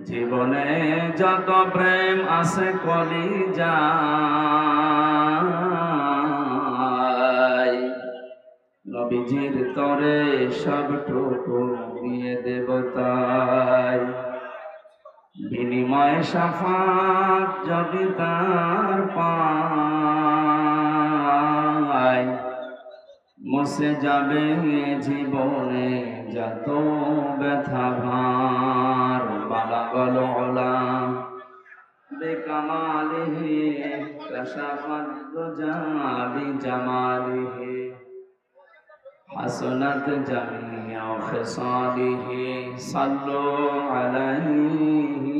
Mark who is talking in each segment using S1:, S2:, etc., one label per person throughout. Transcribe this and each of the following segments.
S1: জীবনে যত প্রেম আছে কলিজায়, নবীজির তরে সবটুকু দিয়ে দেব তাই। বিনিময় শাফাত যদি তার পাই, মুছে যাবে জীবনে যত ব্যথা ভার। বালাগল উলা বিকামালিহি কাশাফাত দুজা বিজামালিহি, হাসনাত জামিউ খিসালিহি, সাল্লু আলাইহি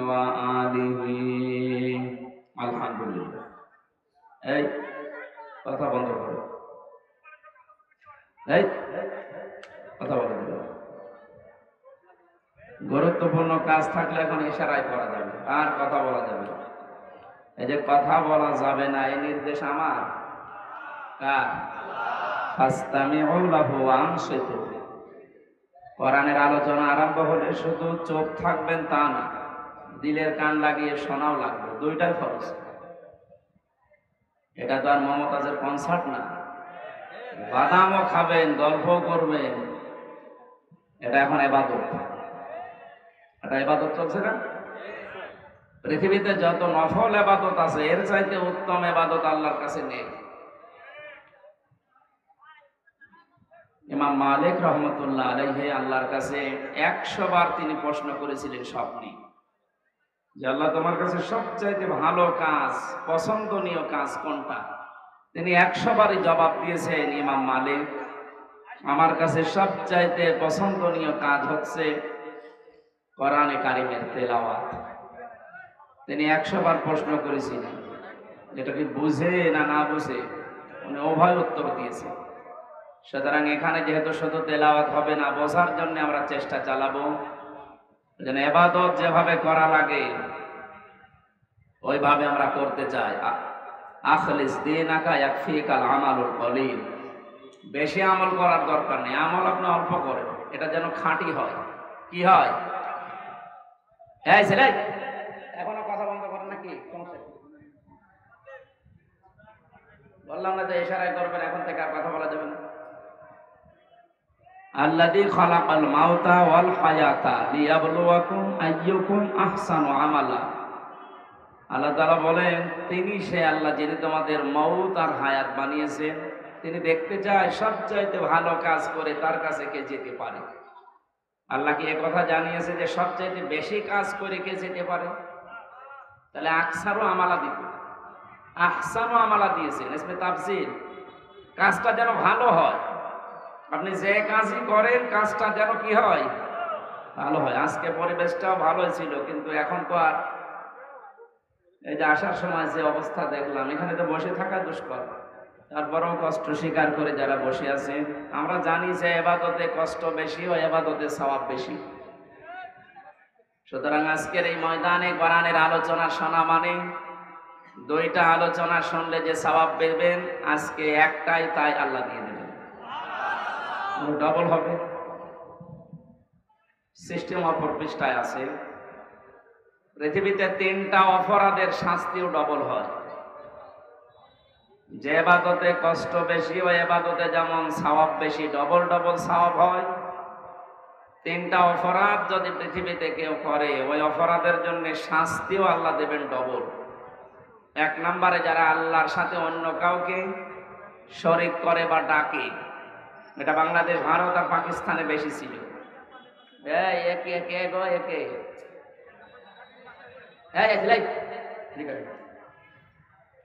S1: ওয়া আলিহি। আলহামদুলিল্লাহ। এই কথা বন্ধ করো, এই কথা বলে দিল। গুরুত্বপূর্ণ কাজ থাকলে এখন ইশারায় করা যাবে, আর কথা বলা যাবে না। এই যে কথা বলা যাবে না, এই নির্দেশ আমার কার? ফাসতামিউ লাহু ওয়া আনসিতু। কোরআনের আলোচনা আরম্ভ হলে শুধু চোখ থাকবেন তা না, দিলের কান লাগিয়ে শোনাও লাগবে, দুইটাই ফরজ। এটা তো আর মমতাজের কনসার্ট না, বাদামও খাবেন, গল্পও করবেন, এটা এখন ইবাদত। এটা ইবাদত চলছে না? পৃথিবীতে যত নফল ইবাদত আছে এর চাইতে উত্তম ইবাদত আল্লাহর কাছে নেই। ইমাম মালিক রহমতুল্লাহ আলাইহি আল্লাহর কাছে 100 বার তিনি প্রশ্ন করেছিলেন স্বপ্নে, যে আল্লাহ তোমার কাছে সবচাইতে ভালো কাজ, পছন্দনীয় কাজ কোনটা? তিনি 100 বারই জবাব দিয়েছেন, ইমাম মালিক, আমার কাছে সবচাইতে পছন্দনীয় কাজ হচ্ছে কোরআনে কারিমের তেলাওয়াত। তিনি 100 বার প্রশ্ন করেছিলেন, যেটা কি বুঝে না না বুঝে, উনি উভয় উত্তর দিয়েছে। সুতরাং এখানে যেহেতু শুধু তেলাওয়াত হবে না, বোঝার জন্য আমরা চেষ্টা চালাবো যেন ইবাদত যেভাবে করা লাগে ওইভাবে আমরা করতে চাই। আখলিস দীনাকা ইয়াকফিকাল আমালুল কলিল। বেশি আমল করার দরকার নেই, আমল আপনি অল্প করেন, এটা যেন খাঁটি হয়। কি হয়? এই ছেলে, এখনো কথা বন্ধ করেন নাকি? বললাম না যে ইশারায় করবেন, এখন থেকে আর কথা বলা যাবে না। আল্লাযী খালাকাল মাউতা ওয়াল হায়াতা লিয়াবলুয়াকুম আইয়ুকুম আহসানু আমালা। আল্লাহ তাআলা বলেন, তিনি সে আল্লাহ যিনি তোমাদের মউত আর হায়াত বানিয়েছেন। তিনি দেখতে চায় সবচাইতে ভালো কাজ করে তার কাছে কে যেতে পারে। আল্লাহ কি কথা জানিয়েছে যে সবচাইতে বেশি কাজ করে কে যেতে পারে? তাহলে আকসারু আমালা দিত, আহসানু আমালা দিয়েছেন ইসমে তাফসীর। কাজটা যেন ভালো হয়, আপনি যে কাজই করেন কাজটা যেন কি হয়? ভালো হয়। আজকে পরিবেশটাও ভালো ছিল, কিন্তু এখন তো আর, এই যে আসার সময় যে অবস্থা দেখলাম, এখানে তো বসে থাকা দুষ্কর, তারপরেও কষ্ট স্বীকার করে যারা বসে আছে। আমরা জানি যে ইবাদতে কষ্ট বেশি ও ইবাদতে সওয়াব বেশি। সুতরাং আজকের এই ময়দানে কোরআনের আলোচনা শোনা মানে দুইটা আলোচনা শুনলে যে সওয়াব পেবেন, আজকে একটাই, তাই আল্লাহ দিয়ে দেবেন, ডবল হবে। সিস্টেম অপর পৃষ্ঠায় আছে, পৃথিবীতে 3টা অপরাধের শাস্তিও ডবল হয়। যে ইবাদতে কষ্ট বেশি ওই ইবাদতে যেমন সওয়াব বেশি, ডবল ডবল সওয়াব হয়। 3টা অপরাধ যদি পৃথিবীতে কেউ করে, ওই অপরাধের জন্য শাস্তিও আল্লাহ দেবেন ডবল। 1 নম্বরে যারা আল্লাহর সাথে অন্য কাউকে শরীক করে বা ডাকে, এটা বাংলাদেশ, ভারত আর পাকিস্তানে বেশি ছিল। একে একে গো একে,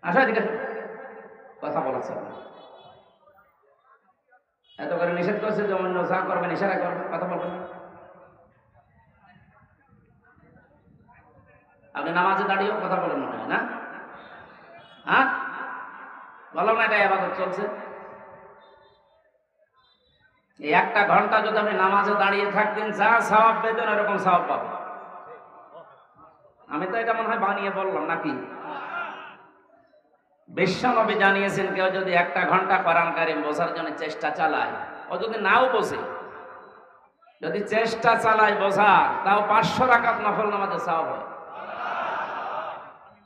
S1: আসো এদিকে, কথা বলাচ্ছে এত করে নিষেধ করছে যে অন্য যা করবেন ইশারা করবেন, কথা বলবেন না। আপনি নামাজে দাঁড়িয়েও কথা বলেন মনে হয় না? হ্যাঁ, বললাম না এটা ইবাদত চলছে। এই 1টা ঘন্টা যদি আপনি নামাজে দাঁড়িয়ে থাকতেন, যা সওয়াব পেতেন এরকম সওয়াব পাবেন। আমি তো এটা মনে হয় বানিয়ে বললাম নাকি? বিশ্বনবী জানিয়েছেন, কেউ যদি 1টা ঘন্টা কোরআন কারীম বোঝার জন্য চেষ্টা চালায়, ও যদি নাও বোঝে, যদি চেষ্টা চালায় বোঝা, তাও 500 রাকাত নফল নামাজে সওয়াব হয়।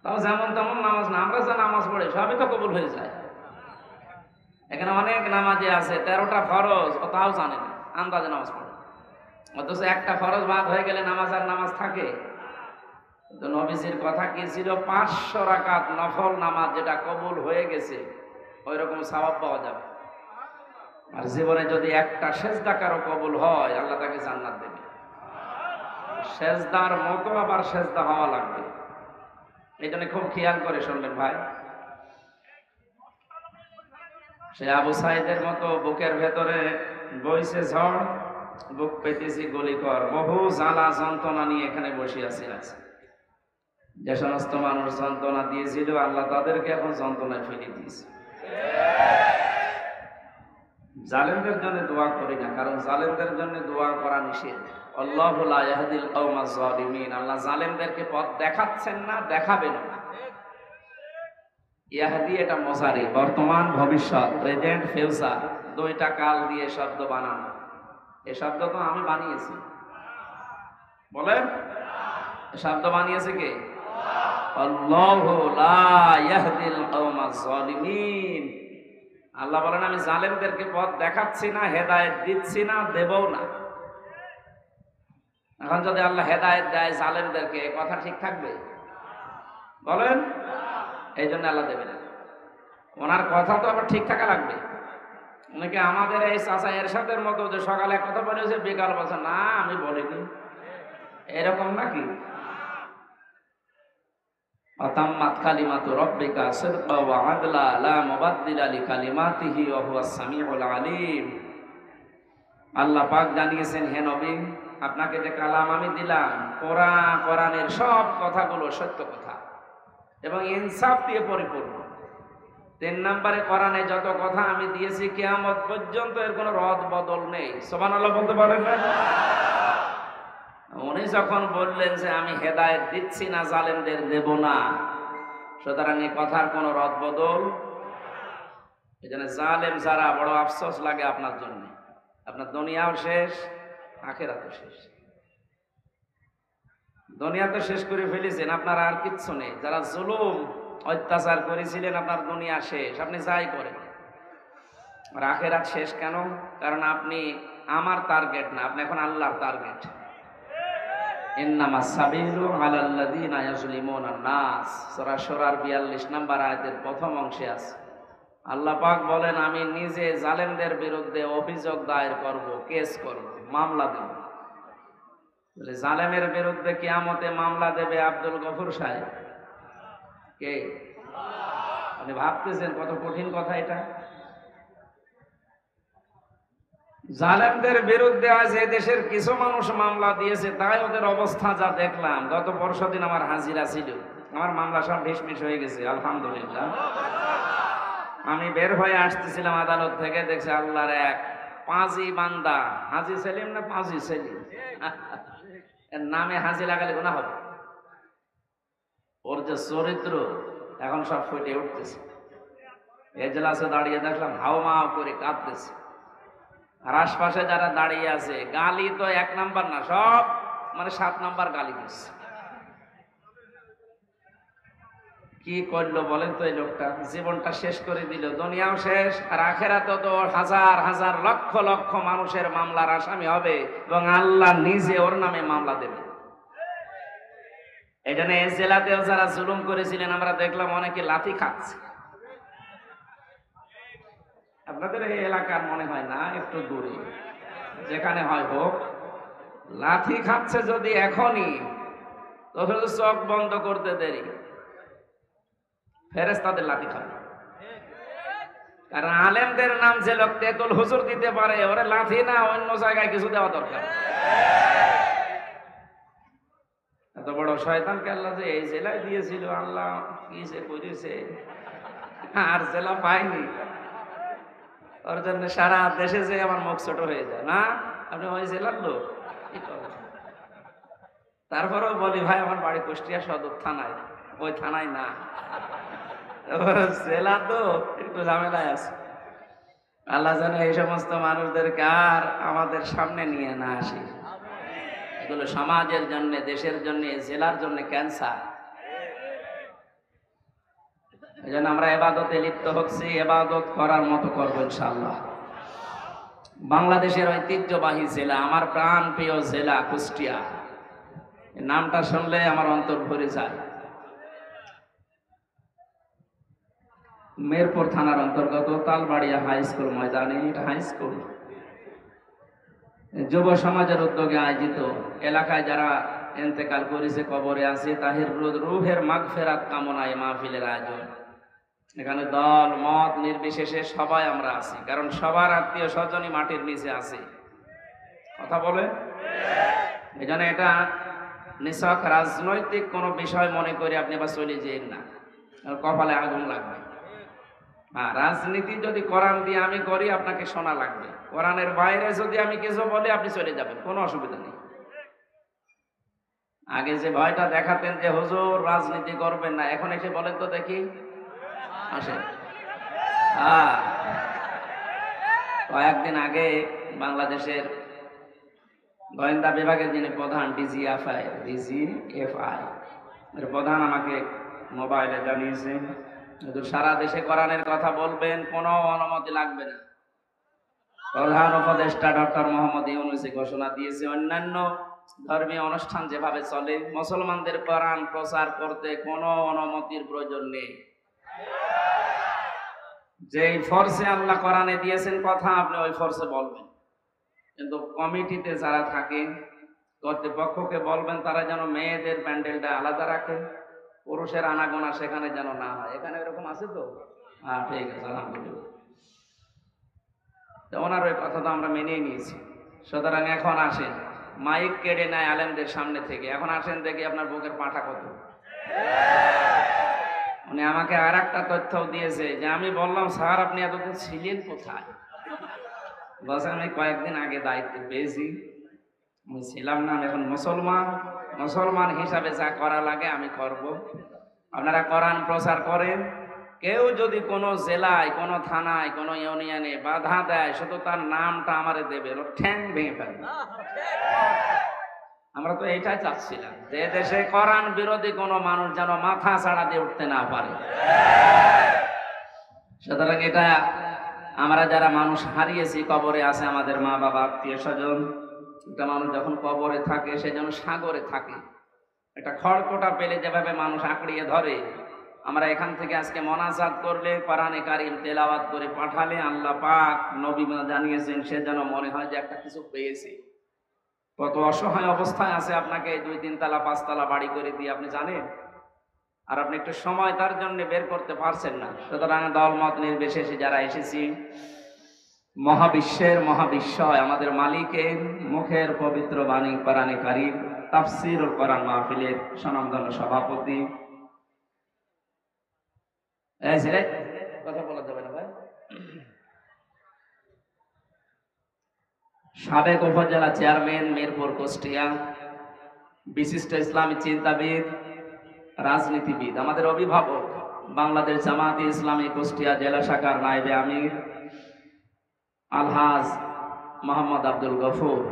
S1: তাও যেমন তেমন নামাজ না, আমরা যা নামাজ পড়ি সবই তো কবুল হয়ে যায়। এখানে অনেক নামাজি আছে 13টা ফরজ, ও তাও জানে না, আন্দাজে নামাজ পড়ে। অথচ একটা ফরজ বাদ হয়ে গেলে নামাজ আর নামাজ থাকে। তো নবীজির কথা কি ছিল? 500 রাকাত নফল নামাজ যেটা কবুল হয়ে গেছে ওই রকম সওয়াব পাওয়া যাবে। আর জীবনে যদি একটা সেজদা কারো কবুল হয়, আল্লাহ তাকে জান্নাত দেবে। সেজদার মতো আবার সেজদা হওয়া লাগবে। এই জন্য খুব খেয়াল করে শুনবেন ভাই। সে আবু সাইদের মতো বুকের ভেতরে বইছে ঝড়, বুক পেতেছি গুলি কর, বহু জ্বালা যন্ত্রণা নিয়ে এখানে বসে আছে। যে সমস্ত মানুষ যন্ত্রণা দিয়েছিল, আল্লাহ তাদেরকে এখন যন্ত্রণায় ফেলে দিয়েছে। জালেমদের জন্য দোয়া করি না, কারণ জালেমদের জন্য দোয়া করা নিষেধ। আল্লাহু লা ইয়াহদিল কওমাজ জালিমিন। আল্লাহ জালেমদেরকে পথ দেখাচ্ছেন না, দেখাবেন না। ইয়াহদি এটা মজারি, বর্তমান ভবিষ্যৎ, প্রেজেন্ট ফিউচার, দুইটা কাল দিয়ে শব্দ বানানো। এই শব্দ তো আমি বানিয়েছি। বলেন, এই শব্দ বানিয়েছে কে? আল্লাহু লা ইয়াহদিল কওমাজ জালিমিন। আল্লাহ বলেন আমি জালেমদেরকে পথ দেখাচ্ছি না, হেদায়েত দিচ্ছি না, দেবও না। এখন যদি আল্লাহ হেদায়েত দেয় জালেমদেরকে, এই কথা ঠিক থাকবে? বলেন। এই জন্য আল্লাহ দেবে না। ওনার কথা তো আবার ঠিক থাকা লাগবে। অনেকে আমাদের এই চাচা এরশাদের মতো যে সকালে এক কথা বলেছে, বিকাল বলছে না আমি বলিনি, এরকম নাকি? আতাম্মাত কালিমাতু রাব্বিকা সিদকা ওয়া আদলা লা মুবাদদিলা লিকালিমাতিহি ওয়া হুয়াস সামিউল আলিম। আল্লাহ পাক জানিয়েছেন, হে নবী, আপনাকে যে কালাম আমি দিলাম, কোরআনের সব কথাগুলো সত্য কথা এবং ইনসাফ দিয়ে পরিপূর্ণ। 3 নম্বরে, কোরআনে যত কথা আমি দিয়েছি কিয়ামত পর্যন্ত এর কোনো রদ বদল নেই। সুবহানাল্লাহ বলতে পারেন না? উনি যখন বললেন যে আমি হেদায়েত দিচ্ছি না, জালেমদের দেব না, সুতরাং এই কথার কোনো রদ বদল। এই জন্য জালেম যারা, বড় আফসোস লাগে আপনার জন্য। আপনার দুনিয়াও শেষ, আখিরাতও শেষ। দুনিয়া তো শেষ করে ফেলেছেন, আপনার আর কিচ্ছু নেই। যারা জুলুম অত্যাচার করেছিলেন, আপনার দুনিয়া শেষ, আপনি যাই করেন। আর আখিরাত শেষ কেন? কারণ আপনি আমার টার্গেট না, আপনি এখন আল্লাহর টার্গেট। ইন্নামাস সাবিলু আলাল্লাযিনা ইয়াজলিমুনান নাস, সূরা শুরার 42 নম্বর আয়াতের প্রথম অংশে আছে। আল্লাহ পাক বলেন আমি নিজে জালেমদের বিরুদ্ধে অভিযোগ দায়ের করব, কেস করব, মামলা দেব। বলে জালেমের বিরুদ্ধে কিয়ামতে মামলা দেবে আব্দুল গফুর সাহেব কে? আপনি ভাবতেছেন কত কঠিন কথা এটা। জালেমদের বিরুদ্ধে আজ এই দেশের কিছু মানুষ মামলা দিয়েছে, তাই ওদের অবস্থা যা দেখলাম। গত পরশুদিন আমার হাজিরা ছিল, আমার মামলা সব ঢিসমিস হয়ে গেছে আলহামদুলিল্লাহ। আমি বের হয়ে আসতেছিলাম আদালত থেকে, দেখছি আল্লাহর এক পাঁজি বান্দা, হাজি সেলিম না পাঁজি সেলিম, এর নামে হাজি লাগালে গুনাহ হবে। ওর যে চরিত্র এখন সব ফুটে উঠতেছে। এজলাসে দাঁড়িয়ে দেখলাম হাওমাও করে কাঁদতেছে। আর আশপাশে যারা দাঁড়িয়ে আছে, গালি তো 1 নাম্বার না, সব মানে 7 নাম্বার গালি দিচ্ছে। কি করলো বলেন তো এই লোকটা? জীবনটা শেষ করে দিল, দুনিয়াও শেষ, আর আখেরাতে তো হাজার হাজার লক্ষ লক্ষ মানুষের মামলার আসামি হবে এবং আল্লাহ নিজে ওর নামে মামলা দেবে। এই জন্য এই জেলাতেও যারা জুলুম করেছিলেন, আমরা দেখলাম অনেকে লাথি খাচ্ছে। আপনাদের এই এলাকার মনে হয় না, একটু দূরে যেখানে হয় হোক, লাথি খাচ্ছে যদি এখনই, তবে তো চোখ বন্ধ করতে দেরি, ফেরেশতাদের লাথি খাবে। কারণ আলেমদের নাম যে লোক তেতুল হুজুর দিতে পারে, ওরে লাথি না অন্য জায়গায় কিছু দেওয়া দরকার। এত বড় শয়তানকে আল্লাহ যে এই জেলায় দিয়েছিল, আল্লাহ কি যে করেছে, আর জেলা পাইনি। ওর জন্য সারা দেশে যে আমার মুখ ছোট হয়ে যায় না, আপনি ওই জেলার লোক কি করেন? তারপরেও বলি ভাই আমার বাড়ি কুষ্টিয়া সদর থানায়, ওই থানায় না, জেলা তো একটু ঝামেলায় আছে। আল্লাহ যেন এই সমস্ত মানুষদেরকে আর আমাদের সামনে নিয়ে না আসে। এগুলো সমাজের জন্য, দেশের জন্য, জেলার জন্য ক্যান্সার। এই জন্য আমরা এবাদতে লিপ্ত হচ্ছি, এবাদত করার মতো করবো ইনশাআল্লাহ। বাংলাদেশের ঐতিহ্যবাহী জেলা, আমার প্রাণ প্রিয় জেলা কুষ্টিয়া, নামটা শুনলে আমার অন্তর ভরে যায়। মেরপুর থানার অন্তর্গত তালবাড়িয়া হাই স্কুল ময়দানে, এটা হাই স্কুল, যুব সমাজের উদ্যোগে আয়োজিত, এলাকায় যারা ইন্তেকাল করেছে, কবরে আছে, তাহির রুহের মাগফিরাত কামনায় মাহফিলের আয়োজন। এখানে দল মত নির্বিশেষে সবাই আমরা আছি, কারণ সবার আত্মীয় স্বজনই মাটির নিচে আছে। কথা বলে এই জন্য এটা নিছক রাজনৈতিক কোনো বিষয় মনে করে আপনি আবার চলে যেন না, কপালে আগুন লাগবে। আর রাজনীতি যদি কোরআন দিয়ে আমি করি, আপনাকে শোনা লাগবে। কোরআনের বাইরে যদি আমি কিছু বলি, আপনি চলে যাবেন, কোনো অসুবিধা নেই। আগে যে ভয়টা দেখাতেন যে হুজুর রাজনীতি করবেন না, এখন এসে বলেন তো দেখি, আসেন। কয়েকদিন আগে বাংলাদেশের গোয়েন্দা বিভাগের যিনি প্রধান, ডিজিএফআই এর প্রধান আমাকে মোবাইলে জানিয়েছে, সারা দেশে কোরআনের কথা বলবেন, কোনো অনুমতি লাগবে না। প্রধান উপদেষ্টা ডক্টর মোহাম্মদ ইউনূস ঘোষণা দিয়েছে, অন্যান্য ধর্মীয় অনুষ্ঠান যেভাবে চলে, মুসলমানদের কোরআন প্রচার করতে কোনো অনুমতির প্রয়োজন নেই। যেই ফোর্সে আল্লাহ কোরআনে দিয়েছেন কথা, আপনি ওই ফোর্সে বলবেন। কিন্তু কমিটিতে যারা থাকে, কর্তৃপক্ষকে বলবেন তারা যেন মেয়েদের প্যান্ডেলটা আলাদা রাখে, পুরুষের আনাগোনা সেখানে যেন না হয়। এখানে এরকম আছে তো? হ্যাঁ, ঠিক আছে, আলহামদুলিল্লাহ। ওনার ওই কথা তো আমরা মেনেই নিয়েছি। সুতরাং এখন আসেন, মাইক কেড়ে নেয় আলেমদের সামনে থেকে, এখন আসেন দেখি আপনার বুকের পাঁঠা কত। উনি আমাকে আর একটা তথ্য দিয়েছে যে আমি বললাম, স্যার আপনি এতদিন ছিলেন কোথায়? বলছে আমি কয়েকদিন আগে দায়িত্ব পেয়েছি, আমি ছিলাম না, আমি এখন মুসলমান হিসাবে যা করা লাগে আমি করব। আপনারা কোরআন প্রচার করেন, কেউ যদি কোনো জেলায়, কোনো থানায়, কোনো ইউনিয়নে বাধা দেয়, শুধু তার নামটা আমারে দেবে, ঠ্যাং ভেঙে ফেলবে। আমরা তো এইটাই চাচ্ছিলাম, যে দেশে কোরআন বিরোধী কোনো মানুষ যেন মাথা ছাড়া দিয়ে উঠতে না পারে। সুতরাং এটা আমরা যারা মানুষ হারিয়েছি, কবরে আছে আমাদের মা বাবা, আত্মীয় স্বজন, একটা মানুষ যখন কবরে থাকে সে যেন সাগরে থাকে। একটা খড়কোটা পেলে যেভাবে মানুষ আঁকড়িয়ে ধরে, আমরা এখান থেকে আজকে মোনাজাত করলে, কোরআনে কারিম তেলাওয়াত করে পাঠালে, আল্লাহ পাক নবী জানিয়েছেন, সে যেন মনে হয় যে একটা কিছু পেয়েছে। কত অসহায় অবস্থায় আছে, আপনাকে 2-3 তালা 5 তালা বাড়ি করে দিয়ে আপনি জানেন, আর আপনি একটু সময় তার জন্য বের করতে পারছেন না। সুতরাং দলমত নির্বিশেষে যারা এসেছি, মহাবিশ্বয় আমাদের মালিকের মুখের পবিত্র বাণী কোরআনে কারিম তাফসীরুল কোরআন মাহফিলের স্বনামধন্য সভাপতি, কথা বলা যাবে না ভাই, সাবেক উপজেলা চেয়ারম্যান মিরপুর কুষ্টিয়া, বিশিষ্ট ইসলামী চিন্তাবিদ, রাজনীতিবিদ, আমাদের অভিভাবক, বাংলাদেশ জামাতে ইসলামী কুষ্টিয়া জেলা শাখার নায়েবে আমির আলহাজ মোহাম্মদ আব্দুল গফুর।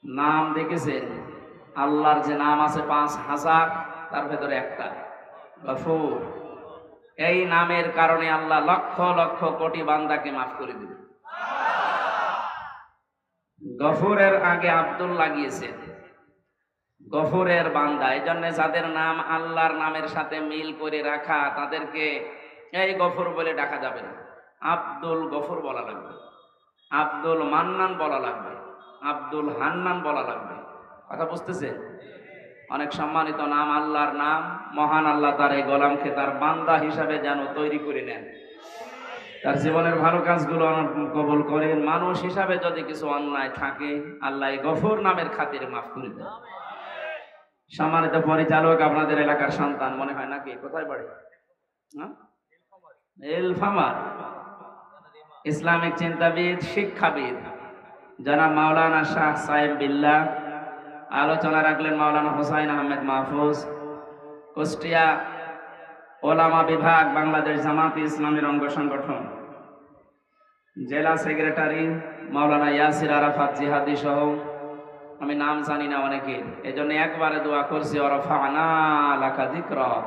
S1: নাম দেখেছেন? আল্লাহর যে নাম আছে 5000, তার ভেতরে একটা গফুর। এই নামের কারণে আল্লাহ লক্ষ লক্ষ কোটি বান্দাকে মাফ করে দিবে। গফুরের আগে আব্দুল লাগিয়েছেন, গফুরের বান্দা। এই জন্য যাদের নাম আল্লাহর নামের সাথে মিল করে রাখা, তাদেরকে এই গফুর বলে ডাকা যাবে না, আব্দুল গফুর বলা লাগবে, আব্দুল মান্নান বলা লাগবে, আব্দুল হান্নান বলা লাগবে। কথা বুঝতেছে? অনেক সম্মানিত নাম, আল্লাহর নাম। মহান আল্লাহ তার এই গোলামকে তার বান্দা হিসাবে যেন তৈরি করে নেন, তার জীবনের ভালো কাজগুলো কবুল করেন। মানুষ হিসাবে যদি কিছু অন্যায় থাকে, আল্লাহ গফুর নামের খাতিরে মাফ করে দেন। সম্মানিত পরিচালক, আপনাদের এলাকার সন্তান মনে হয় নাকি? কোথায় বাড়ি? এলফামার, ইসলামিক চিন্তাবিদ, শিক্ষাবিদ জনাব মাওলানা শাহ সাহেব বিল্লাহ। আলোচনা রাখলেন মাওলানা হুসাইন আহমেদ মাহফুজ, কুষ্টিয়া ওলামা বিভাগ, বাংলাদেশ জামাতে ইসলামের অঙ্গ সংগঠন। জেলা সেক্রেটারি মাওলানা ইয়াসির আরাফাত জিহাদি সহ আমি নাম জানি না অনেকের, এজন্য একবারে দোয়া করছি ওয়ারাফা'না লাকা যিকরাক।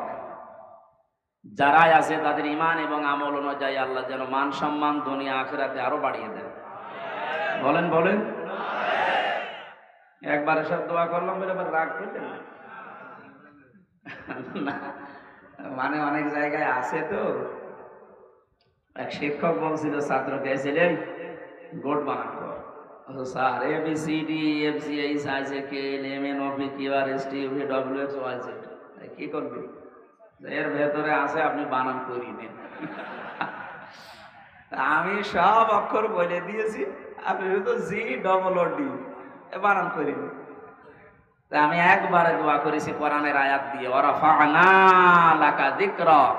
S1: যারাই আছে তাদের ঈমান এবং আমল অনুযায়ী আল্লাহ যেন মান সম্মান দুনিয়া আখিরাতে আরো বাড়িয়ে দেন। বলেন বলেন। একবারে সব দোয়া করলাম বলে এবার রাগ করলেন না, মানে অনেক জায়গায় আছে তো। এক শিক্ষক বলছিল ছাত্রকে, ছেলে গোট বানান কর। Sir A B C D F G H I J K L M N O P Q R S T U V W X Y Z, কি করবি? এর ভেতরে আছে, আপনি বানান করিয়ে দিন। আমি সব অক্ষর বলে দিয়েছি, আপনি শুধু জি ডবল ও ডি বানান করিয়ে দিন। আমি একবারে দোয়া করেছি কোরআনের আয়াত দিয়ে, ওয়ারাফা'না লাকা যিকরাক।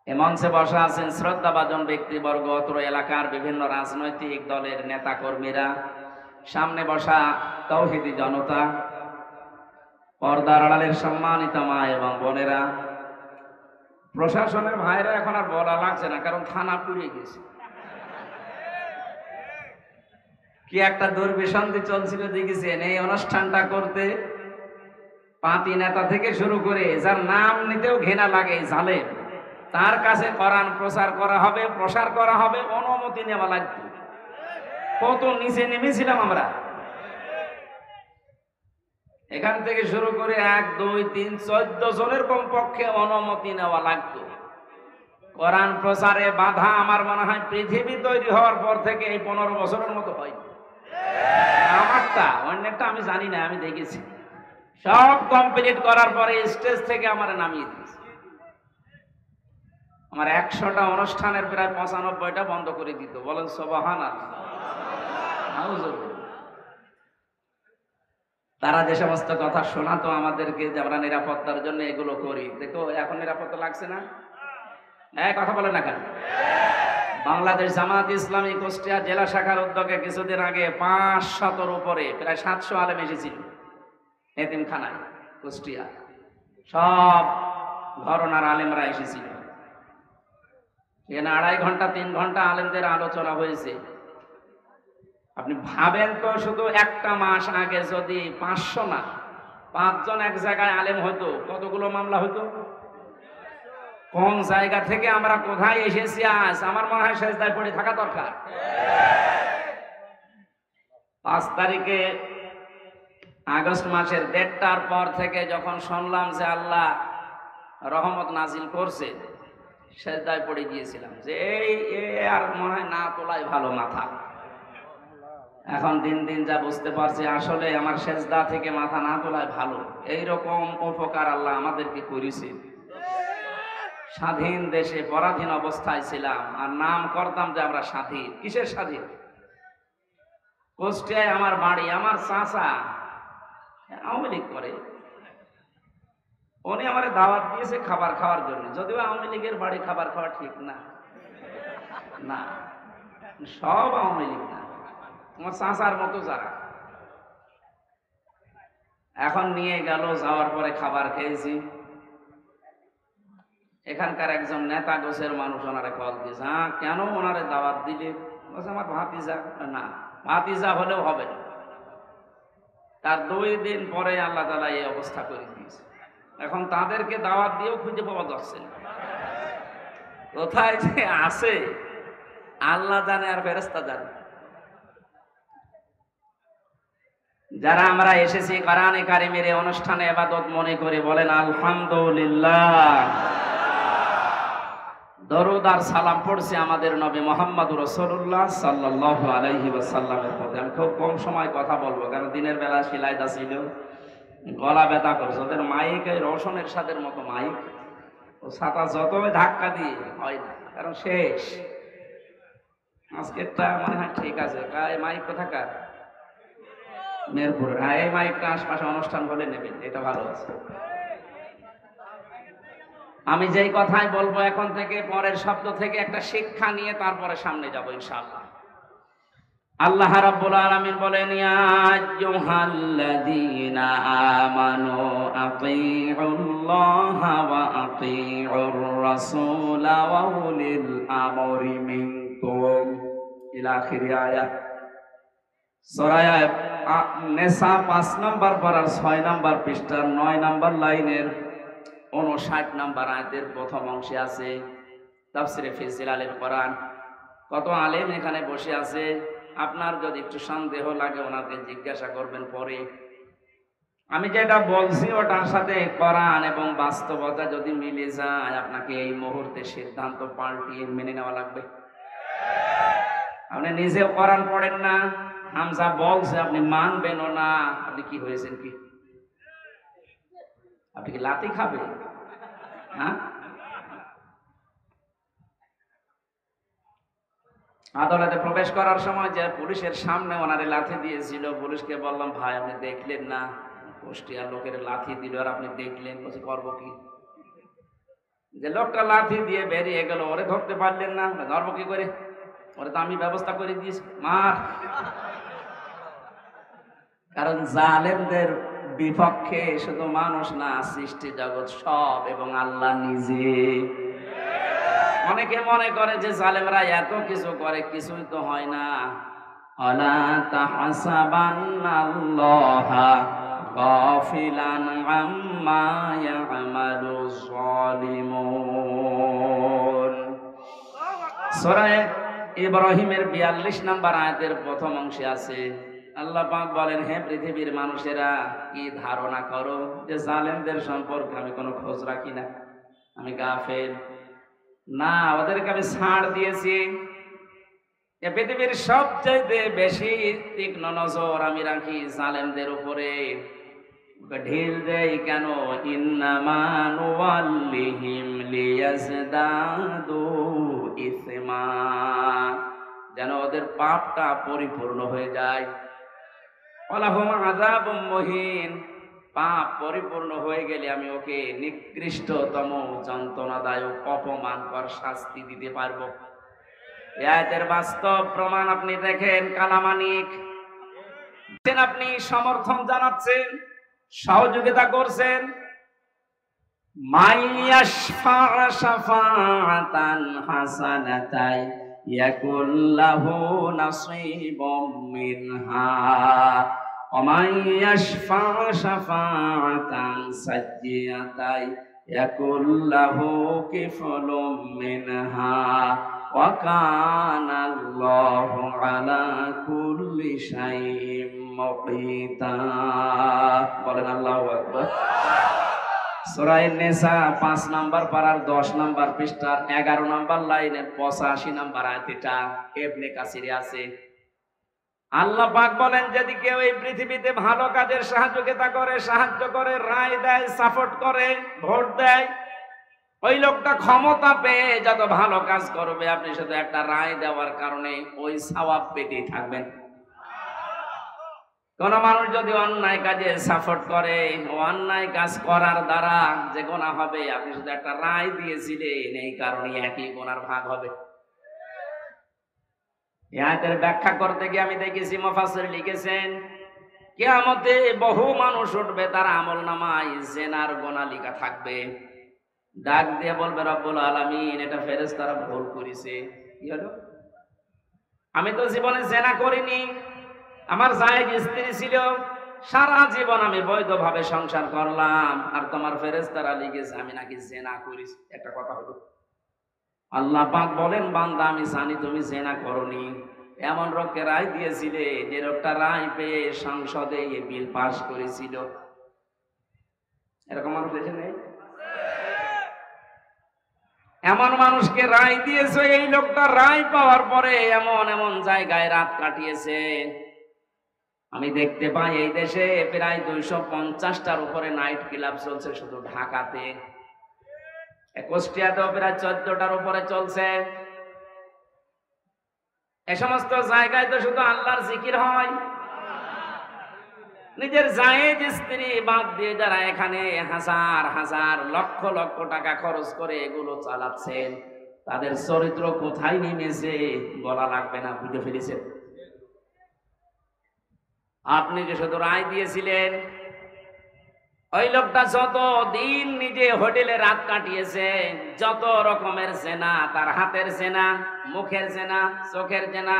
S1: এই মঞ্চে বসা আছেন শ্রদ্ধাভাজন ব্যক্তিবর্গ, অত্র এলাকার বিভিন্ন রাজনৈতিক দলের নেতা কর্মীরা, সামনে বসা তাওহীদি জনতা, পর্দার আড়ালের সম্মানিত মা এবং বোনেরা, প্রশাসনের ভাইরা। এখন আর বলা লাগছে না, কারণ থানা পুড়িয়ে গেছে। কি একটা দুর্বিসন্ধি চলছিল দেখেছেন এই অনুষ্ঠানটা করতে। পাতি নেতা থেকে শুরু করে যার নাম নিতেও ঘৃণা লাগে জালেম, তার কাছে কোরআন প্রচার করা হবে, প্রসার করা হবে, অনুমতি নেওয়া লাগবে। কত নিচে নেমেছিলাম আমরা। এখান থেকে শুরু করে 1 2 3 14 জনের কমপক্ষে অনুমতি নেওয়া লাগতো। কোরআন প্রচারে বাধা আমার মনে হয় পৃথিবী তৈরি হওয়ার পর থেকে এই 15 বছরের মতো হয়। আমারটা, অন্যটা আমি জানি না, আমি দেখেছি। সব কমপ্লিট করার পরে স্টেজ থেকে আমার নামিয়ে দিয়েছে। আমার 100টা অনুষ্ঠানের প্রায় 95টা বন্ধ করে দিত। বলেন সুবহানাল্লাহ। তারা যে সমস্ত কথা শোনাতো আমাদেরকে যে আমরা নিরাপত্তার জন্য এগুলো করি, দেখো এখন নিরাপত্তা লাগছে না? কথা বলে না কেন? বাংলাদেশ জামাত ইসলামী কুষ্টিয়া জেলা শাখার উদ্যোগে কিছুদিন আগে 500-র উপরে প্রায় 700 আলেম এসেছিল এতিমখানায় কুষ্টিয়া। সব ঘরানার আলেমরা এসেছিল। এখানে 2.5 ঘন্টা 3 ঘন্টা আলেমদের আলোচনা হয়েছে। আপনি ভাবেন তো, শুধু একটা মাস আগে যদি 500 না 5 জন এক জায়গায় আলেম হতো, কতগুলো মামলা হতো? কোন জায়গা থেকে আমরা কোথায় এসেছি আজ? আমার মনে হয় সেজদায় পড়ে থাকা দরকার। 5 তারিখে আগস্ট মাসের 1:30টার পর থেকে যখন শুনলাম যে আল্লাহ রহমত নাজিল করছে, সেজদায় পড়ে গিয়েছিলাম যে এই আর মনে হয় না তোলাই ভালো মাথা। এখন দিন দিন যা বুঝতে পারছি, আসলে আমার সেজদা থেকে মাথা না তোলায় ভালো। এইরকম উপকার আল্লাহ আমাদেরকে করেছে। স্বাধীন দেশে পরাধীন অবস্থায় ছিলাম আর নাম করতাম যে আমরা স্বাধীন। কিসের স্বাধীন? কুষ্টিয়ায় আমার বাড়ি। আমার চাচা আওয়ামী লীগ করে, উনি আমার দাওয়াত দিয়েছে খাবার খাওয়ার জন্য। যদিও আওয়ামী লীগের বাড়ি খাবার খাওয়া ঠিক না, না সব আওয়ামী লীগ না, আমার চাচার মতো যারা। এখন নিয়ে গেল, যাওয়ার পরে খাবার খেয়েছি। এখানকার একজন নেতা গোছের মানুষ ওনারে কল দিয়েছে। হ্যাঁ, কেন ওনারে দাওয়াত দিলে? বলছে আমার ভাতিজা। না, ভাতিজা হলেও হবে না। তার 2 দিন পরে আল্লাহ তাআলা এই অবস্থা করে দিয়েছে। এখন তাদেরকে দাওয়াত দিয়েও খুঁজে পাওয়া যাচ্ছে না। কোথায় যে আছে আল্লাহ জানে আর ফেরেশতা জানে। যারা আমরা এসেছি কোরআনে কারিমের এই অনুষ্ঠানে ইবাদত মনে করে বলেন আলহামদুলিল্লাহ। দরুদ আর সালাম পড়ছি আমাদের নবী মুহাম্মদুর রাসূলুল্লাহ সাল্লাল্লাহু আলাইহি ওয়াসাল্লামের প্রতি। আমি খুব কম সময় কথা বলবো, কারণ দিনের বেলা সিলাইদা ছিল, গলা ব্যথা করছে। ওদের মাইক এই রওশনের সাদের মতো মাইক, ও ছাতা যতই ধাক্কা দিয়ে হয় না, কারণ শেষ। আজকেরটা মনে হয় ঠিক আছে। এই মাইক কোথাকার? মেরপুরের। হ্যাঁ, এই মাইকটা আশপাশে অনুষ্ঠান হলে নেবেন, এটা ভালো আছে। আমি যেই কথাই বলবো এখন থেকে, পরের শব্দ থেকে একটা শিক্ষা নিয়ে তারপরে সামনে যাব ইনশাআল্লাহ। আল্লাহ রাব্বুল আলামিন বলেন, ইয়া আইয়ুহাল্লাযীনা আমানু আতিউল্লাহা ওয়া আতিউর রাসূলা ওয়া উলিল আমরি মিনকুম। ইলা আখিরি আয়াত। সূরা নেসা 5 নাম্বার পারার 6 নাম্বার পৃষ্ঠার 9 নাম্বার লাইনের 59 নাম্বার আয়াতের প্রথম অংশে আছে তাফসিরে ফি জিলালিল কোরআন। কত আলেম এখানে বসে আছে, আপনার যদি একটু সন্দেহ লাগে ওনাকে জিজ্ঞাসা করবেন পরে। আমি যেটা বলছি ওটার সাথে কোরআন এবং বাস্তবতা যদি মিলে যায়, আপনাকে এই মুহূর্তে সিদ্ধান্ত পাল্টিয়ে মেনে নেওয়া লাগবে। আপনি নিজেও কোরআন পড়েন না, হামজা বলছে আপনি মানবেনও না, আপনি কি হয়েছেন? কি আপনি কি লাথি খাবেন? হ্যাঁ, আদালতে প্রবেশ করার সময় যে পুলিশের সামনে ওনারে লাথি দিয়েছিল, পুলিশকে বললাম ভাই আপনি দেখলেন না কুষ্টিয়ার লোকের লাথি দিল আর আপনি দেখলেন? বলছে করবো কি? যে লোকটা লাথি দিয়ে বেরিয়ে গেল ওরে ধরতে পারলেন না, ধরবো কি করে? ওরে তো আমি ব্যবস্থা করে দিয়েছি, মার। কারণ জালেমদের বিপক্ষে শুধু মানুষ না, সৃষ্টি জগৎ সব এবং আল্লাহ নিজে। অনেকে মনে করে যে জালেমরা এত কিছু করে, কিছুই তো হয় না। আলা তাহসাবান্নাল্লাহা গাফিলান আম্মা ইয়ামালুজ জালিমুন। সূরা ইব্রাহিমের 42 নাম্বার আয়াতের প্রথম অংশে আছে, আল্লাহ পাক বলেন, হে পৃথিবীর মানুষেরা, কি ধারণা করো যে জালেমদের সম্পর্কে আমি কোনো খোঁজ রাখি না, আমি গাফেল? না, ওদেরকে আমি ছাড় দিয়েছি। এ পৃথিবীর সবচাইতে বেশি তীক্ষ্ণ নজর আমি রাখি জালেমদের উপরে। ঢিল দেই কেন? ইন্নামা নুওয়াল্লিহিম লিয়াজদাদু ইসমা, যেন ওদের পাপটা পরিপূর্ণ হয়ে যায়। ওয়ালাহুম আযাবুম মুহিন, পাপ পরিপূর্ণ হয়ে গেলে আমি ওকে নিকৃষ্টতম যন্ত্রণাদায়ক অপমানকর শাস্তি দিতে পারবো। এই আয়াতের বাস্তব প্রমাণ আপনি দেখেন। কালামানিক আপনি সমর্থন জানাচ্ছেন, সহযোগিতা করছেন। মাইয়াশফা শাফাআতান হাসানাতাই ইয়াকুল লাহু নাসীবুম মিনহা ওয়া মাইয়াশফা শাফাআতান সাজ্জিয়াতাই ইয়াকুল লাহু কিফলুম মিনহা ওয়া কানাল্লাহু আলা কুল্লি শাইইন মুকিতা। বলেন আল্লাহু আকবার। সূরা নেসা 5 নাম্বার পারার 10 নাম্বার পৃষ্ঠার 11 নাম্বার লাইনের 85 নাম্বার আয়াত, এটা ইবনে কাসিরে আছে। আল্লাহ পাক বলেন, যদি কেউ এই পৃথিবীতে ভালো কাজের সাহায্য করে, রায় দেয়, সাপোর্ট করে, ভোট দেয়, ওই লোকটা ক্ষমতা পেয়ে যত ভালো কাজ করবে, আপনি শুধু একটা রায় দেওয়ার কারণে ওই সওয়াব পেতেই থাকবেন। কোন মানুষ যদি অন্যায় কাজে সাপোর্ট করে, অন্যায় কাজ করার দ্বারা যে গুনাহ হবে, আপনি শুধু একটা রায় দিয়েছিলেন, এই কারণে একই গুনার ভাগ হবে। এই আয়াতের ব্যাখ্যা করতে গিয়ে আমি দেখেছি মুফাসসির লিখেছেন, কিয়ামতে বহু মানুষ উঠবে, তার আমলনামায় জিনার গুনাহ লেখা থাকবে। ডাক দিয়ে বলবে, রব্বুল আলামিন, এটা ফেরেশতারা ভুল করেছে। কি হলো? আমি তো জীবনে জিনা করিনি, আমার জায়েজ স্ত্রী ছিল, সারা জীবন আমি বৈধভাবে সংসার করলাম, আর তোমার ফেরেশতারা লিখেছে আমি নাকি জিনা করেছি। একটা কথা হলো, আল্লাহ পাক বলেন, বান্দা আমি জানি তুমি জিনা করনি। এমন লোককে রায় দিয়েছিলে যে লোকটা রায় পেয়ে সংসদে এই বিল পাস করেছিল। এরকম মানুষ দেশে নেই? এমন মানুষকে রায় দিয়েছে, এই লোকটা রায় পাওয়ার পরে এমন এমন জায়গায় রাত কাটিয়েছে। আমি দেখতে পাই এই দেশে প্রায় 250টার উপরে নাইট ক্লাব চলছে শুধু ঢাকাতে। কুষ্টিয়াতেও প্রায় 14টার উপরে চলছে। এ সমস্ত জায়গায় তো শুধু আল্লাহর জিকির হয়। নিজের জায়েজ স্ত্রী বাদ দিয়ে যারা এখানে হাজার হাজার লক্ষ লক্ষ টাকা খরচ করে এগুলো চালাচ্ছেন, তাদের চরিত্র কোথায় নেমেছে বলা লাগবে না, বুঝে ফেলেছেন। আপনি যে শুধু রায় দিয়েছিলেন, ওই লোকটা যত দিন নিজে হোটেলে রাত কাটিয়েছে, যত রকমের জেনা, তার হাতের জেনা, মুখের জেনা, চোখের জেনা,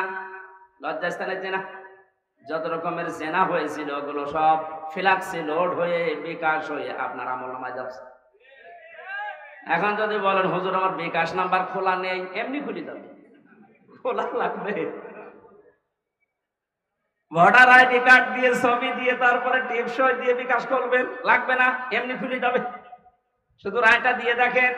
S1: লজ্জাস্থানের জেনা, যত রকমের জেনা হয়েছিল ওগুলো সব ফ্লাক্সে লোড হয়ে বিকাশ হয়ে আপনার আমলনামায় যাচ্ছে। এখন যদি বলেন হুজুর আমার বিকাশ নাম্বার খোলা নেই, এমনি খুলে যাবে, খোলা লাগবে। ভোটার আইডি কার্ড দিয়ে ছবি দিয়ে তারপরে টিপসই দিয়ে বিকাশ করবেন, লাগবে না, এমনি খুলে যাবে। শুধু রায়টা দিয়ে দেখেন।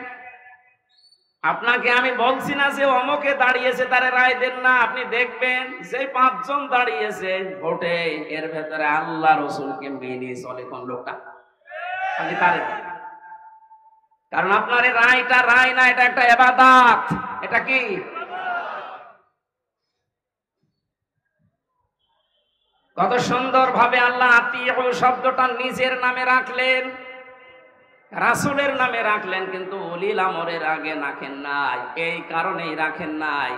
S1: আপনাকে আমি বলছি না যে অমকে দাঁড়িয়েছে তারে রায় দেন না, আপনি দেখবেন যে 5 জন দাঁড়িয়েছে ভোটে, এর ভেতরে আল্লাহ রসুলকে মেনে চলে কোন লোকটা, আপনি তারে দেন। কারণ আপনার এই রায়টা রায় না, এটা একটা ইবাদত। এটা কি? কত সুন্দর ভাবে আল্লাহ আতিউ শব্দটা নিজের নামে রাখলেন, রাসূলের নামে রাখলেন, কিন্তু উলিল আমরের আগে রাখেন নাই। এই কারণেই রাখেন নাই,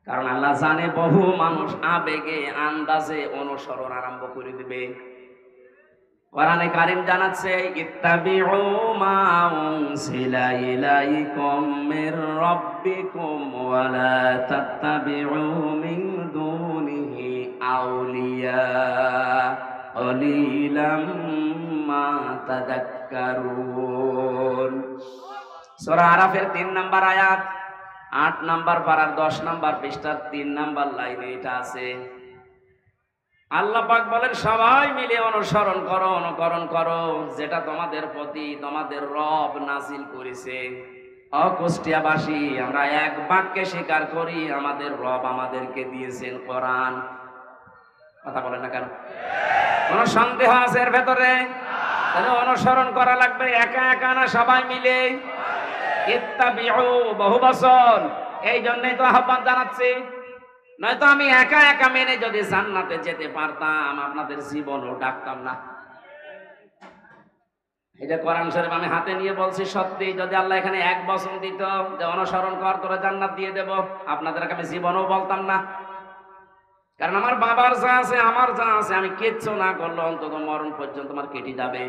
S1: কারণ আল্লাহ জানে বহু মানুষ আবেগে আন্দাজে অনুসরণ আরম্ভ করে দিবে। কোরআনে কারীম জানাচ্ছে, ইত্তাবিউ মা উনজিলা ইলাইকুম মির রাব্বিকুম ওয়া লা তাত্তাবিউ মিন দুনিহি আউলিয়া কলিলাম মা তাযাক্কারুন। সূরা আরাফের 3 নম্বর আয়াত, 8 নম্বর পারার 10 নম্বর পৃষ্ঠার 3 নম্বর লাইনে এটা আছে। আল্লাহ পাক বলেন, সবাই মিলে অনুসরণ করো, অনুকরণ করো যেটা তোমাদের প্রতি তোমাদের রব নাজিল করেছে। অকুষ্টিয়াবাসী আমরা এক বাক্যে স্বীকার করি, আমাদের রব আমাদেরকে দিয়েছেন কোরআন। কথা বলেন না কেন? কোন সন্দেহ আছে এর ভেতরে? তাহলে অনুসরণ করা লাগবে, একা একা না, সবাই মিলে। ইত্তাবিউ বহুবচন, এই জন্যই তো আহ্বান জানাচ্ছি। নয়তো আমি একা একা মেনে যদি জান্নাতে যেতে পারতাম, আপনাদের জীবনও ডাকতাম না। এই যে কোরআন শরীফ আমি হাতে নিয়ে বলছি, সত্যি যদি আল্লাহ এখানে 1 বছর দিত যে অনুসরণ কর, তোরা জান্নাত দিয়ে দেব, আপনাদেরকে আমি জীবনও বলতাম না। কারণ আমার বাবার যা আছে, আমার যা আছে, আমি কিচ্ছু না করলে অন্তত মরণ পর্যন্ত আমার কেটে যাবে।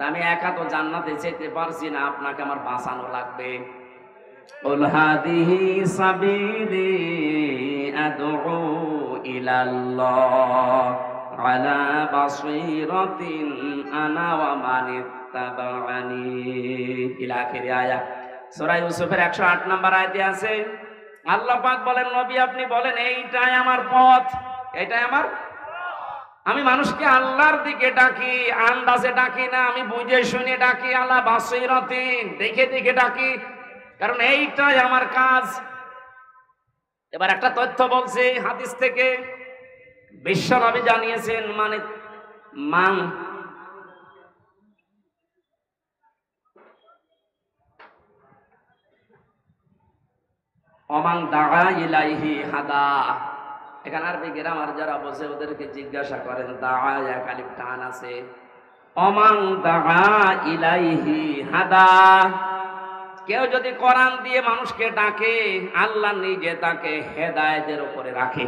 S1: আমি একা তো জান্নাতে যেতে পারছি না, আপনাকে আমার বাঁচানো লাগবে। কুল হাদিহি সাবিলি আদউ ইলাল্লাহ আলা বাসীরাতিন আনা ওয়া মান ইত্তাবা'আনি ইলা আখির আয়াত। সূরা ইউসুফের 108 নম্বর আয়াতে আছে, আল্লাহ পাক বলেন, নবী আপনি বলেন এইটাই আমার পথ, এটাই আমার। আমি মানুষকে আল্লাহর দিকে ডাকি, আন্দাজে ডাকি না, আমি বুঝে শুনে ডাকি, আলা বাসীরাতিন দেখে দেখে ডাকি, কারণ এইটাই আমার কাজ। এবার একটা তথ্য বলছি হাদিস থেকে, বিশ্বনবী জানিয়েছেন, মানে মান অমান দাআ ইলাইহি হাদা। এখানে আরবি গ্রামার যারা বোঝে ওদেরকে জিজ্ঞাসা করেন, দাআ এক আলিফ টান আছে, অমান দাআ ইলাইহি হাদা। কেউ যদি কোরআন দিয়ে মানুষকে ডাকে, আল্লাহ নিজে তাকে হেদায়েতের উপরে রাখে।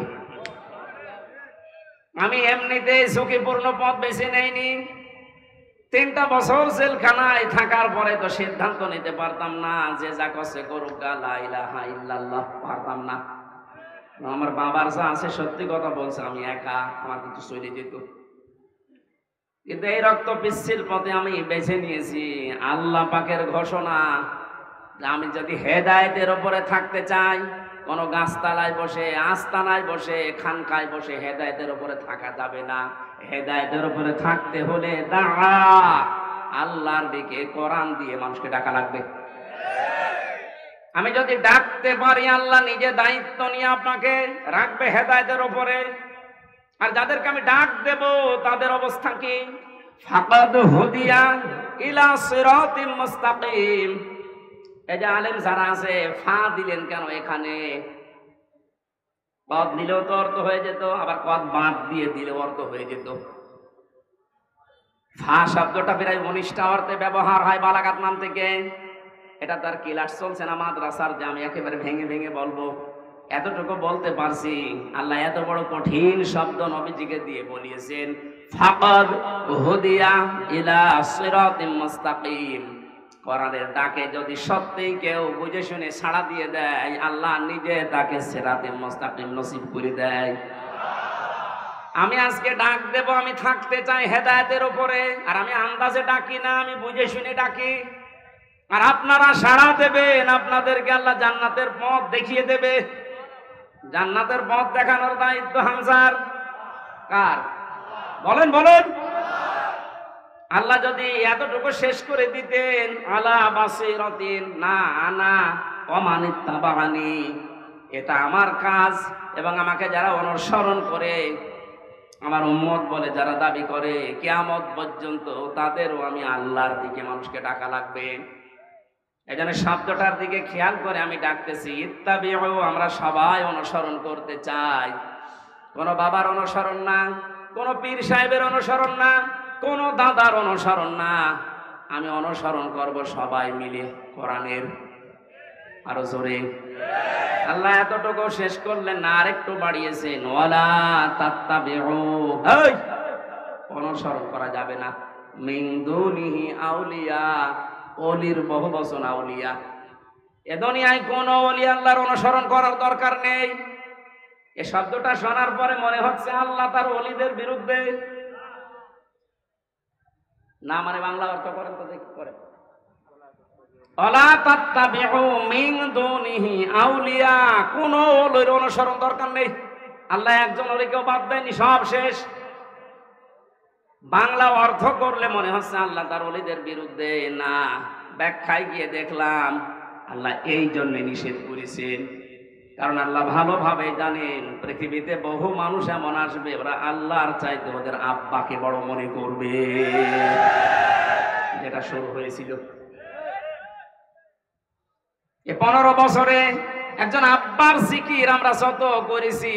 S1: আমি এমনিতেই ঝুঁকিপূর্ণ পথ বেছে নেইনি। 3টা বছর জেলখানায় থাকার পরে তো সিদ্ধান্ত নিতে পারতাম না যে যা করছে করুক, লা ইলাহা ইল্লাল্লাহ, পারতাম না। আমার বাবার যা আছে, সত্যি কথা বলছে, আমি একা, আমার কিছু চলে যেত। কিন্তু এই রক্ত পিচ্ছিল পথে আমি বেছে নিয়েছি। আল্লাহ পাকের ঘোষণা, আমি যদি হেদায়েতের উপরে থাকতে চাই, কোন গাছতলায় বসে, আস্তানায় বসে, খানকায় বসে হেদায়েতের উপরে থাকা যাবে না। হেদায়েতের উপরে থাকতে হলে দাঁড়া আল্লাহর দিকে কোরআন দিয়ে মানুষকে ডাকা লাগবে। আমি যদি ডাকতে পারি, আল্লাহ নিজে দায়িত্ব নিয়ে আপনাকে রাখবে হেদায়েতের উপরে। আর যাদেরকে আমি ডাক দেব তাদের অবস্থা কি? ফাকাদ হুদিয়া ইলা সিরাতিল মুস্তাকিম। এই যে আলেম যারা আছে, ফা দিলেন কেন এখানে? কদ দিলেও তো অর্থ হয়ে যেত, আবার কদ বাদ দিয়ে দিলেও অর্থ হয়ে যেত। ফা শব্দটা প্রায় 19টা অর্থে ব্যবহার হয় বালাগাত নাম থেকে। এটা তার ক্লাস চলছে না মাদ্রাসার, যে আমি একেবারে ভেঙে ভেঙে বলবো। এতটুকু বলতে পারছি। আল্লাহ এত বড় কঠিন শব্দ নবীজিকে দিয়ে বলিয়েছেন, ফাকাদ হুদিয়া ইলা সিরাতিম মুস্তাকিম। কোরআনের ডাকে যদি সত্যিই কেউ বুঝে শুনে সাড়া দিয়ে দেয়, আল্লাহ নিজে তাকে সিরাতে মুস্তাকিম নসিব করে দেয়। আমি আজকে ডাক দেব, আমি থাকতে চাই হেদায়েতের উপরে, আর আমি আন্দাজে ডাকি না, আমি বুঝে শুনে ডাকি। আর আপনারা সাড়া দেবেন, আপনাদেরকে আল্লাহ জান্নাতের পথ দেখিয়ে দেবে। জান্নাতের পথ দেখানোর দায়িত্ব হামজার কার? বলেন বলেন। আল্লাহ যদি এতটুকু শেষ করে দিতেন, আলা বাসিরাতিন, না আনা ওমান ইত্তাবানি, এটা আমার কাজ, এবং আমাকে যারা অনুসরণ করে, আমার উম্মত বলে যারা দাবি করে, কিয়ামত পর্যন্ত তাদেরও আমি আল্লাহর দিকে মানুষকে ডাকা লাগবে। এজন্য শব্দটার দিকে খেয়াল করে আমি ডাকতেছি, ইত্তাবিউ, আমরা সবাই অনুসরণ করতে চাই। কোন বাবার অনুসরণ না, কোন পীর সাহেবের অনুসরণ না, কোন দাদার অনুসরণ না। আমি অনুসরণ করব সবাই মিলে কোরআনের। আরো জোরে। আল্লাহ এতটুকু শেষ করলেন না, আরেকটু বাড়িয়েছেন, ওয়ালা তাত্তাবিউ, এই অনুসরণ করা যাবে না, মিন দুনিহি আউলিয়া, ওলির বহু বচন আউলিয়া। এ দুনিয়ায় কোন ওলি আল্লাহর অনুসরণ করার দরকার নেই। এই শব্দটা শোনার পরে মনে হচ্ছে আল্লাহ তার ওলিদের বিরুদ্ধে। না মানে বাংলা অর্থ করেন তো, দেখি করেন। ওয়ালা তাত্তাবিউ মিন দুনিহি আউলিয়া, কোন ওলির অনুসরণ দরকার নেই। আল্লাহ একজন ওলিকেও বাদ দেয়নি, সব শেষ। বাংলা অর্থ করলে মনে হচ্ছে আল্লাহ তার ওলিদের বিরুদ্ধে। না, ব্যাখ্যায় গিয়ে দেখলাম আল্লাহ এই জন্য নিষেধ করেছেন, কারণ আল্লাহ ভালোভাবে জানেন পৃথিবীতে বহু মানুষ এমন আসবে, ওরা আল্লাহর চাইতে ওদের আব্বাকে বড় মনে করবে, যেটা শুরু হয়েছিল। 15 বছরে একজন আব্বার জিকির আমরা যত করেছি,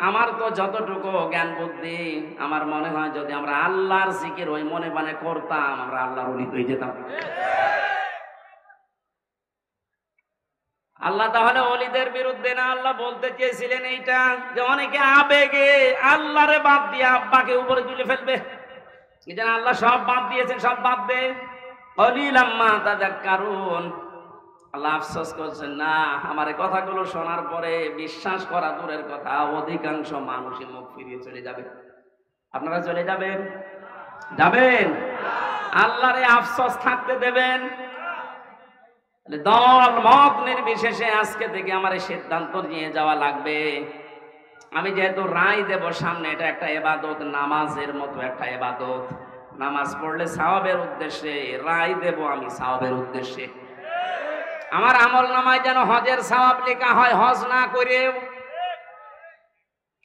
S1: আমার তো যতটুকু জ্ঞান বুদ্ধি, আমার মনে হয় যদি আমরা আল্লাহর জিকির ওই মনে মানে করতাম, আমরা আল্লাহর ওলি হয়ে যেতাম। আল্লাহ তাহলে ওলিদের বিরুদ্ধে না, আল্লাহ বলতে চেয়েছিলেন এইটা, যে অনেকে আবেগে আল্লাহরে বাদ দিয়ে আব্বাকে উপরে তুলে ফেলবে। এই জন্য আল্লাহ সব বাদ দিয়েছেন, সব বাদ দে, কলিলাম মা তাযাক্কারুন। আল্লাহ আফসোস করছেন, না আমার এই কথাগুলো শোনার পরে বিশ্বাস করা দূরের কথা, অধিকাংশ মানুষই মুখ ফিরিয়ে চলে যাবে। আপনারা চলে যাবেন? যাবেন? আল্লাহর এই আফসোস থাকতে দেবেন? দল মত নির্বিশেষে আজকে থেকে আমার এই সিদ্ধান্ত নিয়ে যাওয়া লাগবে। আমি যেহেতু রায় দেব সামনে, এটা একটা ইবাদত, নামাজের মতো একটা ইবাদত। নামাজ পড়লে সওয়াবের উদ্দেশ্যে, রায় দেব আমি সওয়াবের উদ্দেশ্যে। আমার আমল নামায় যেন হজের সওয়াব লেখা হয়, হজ না করে।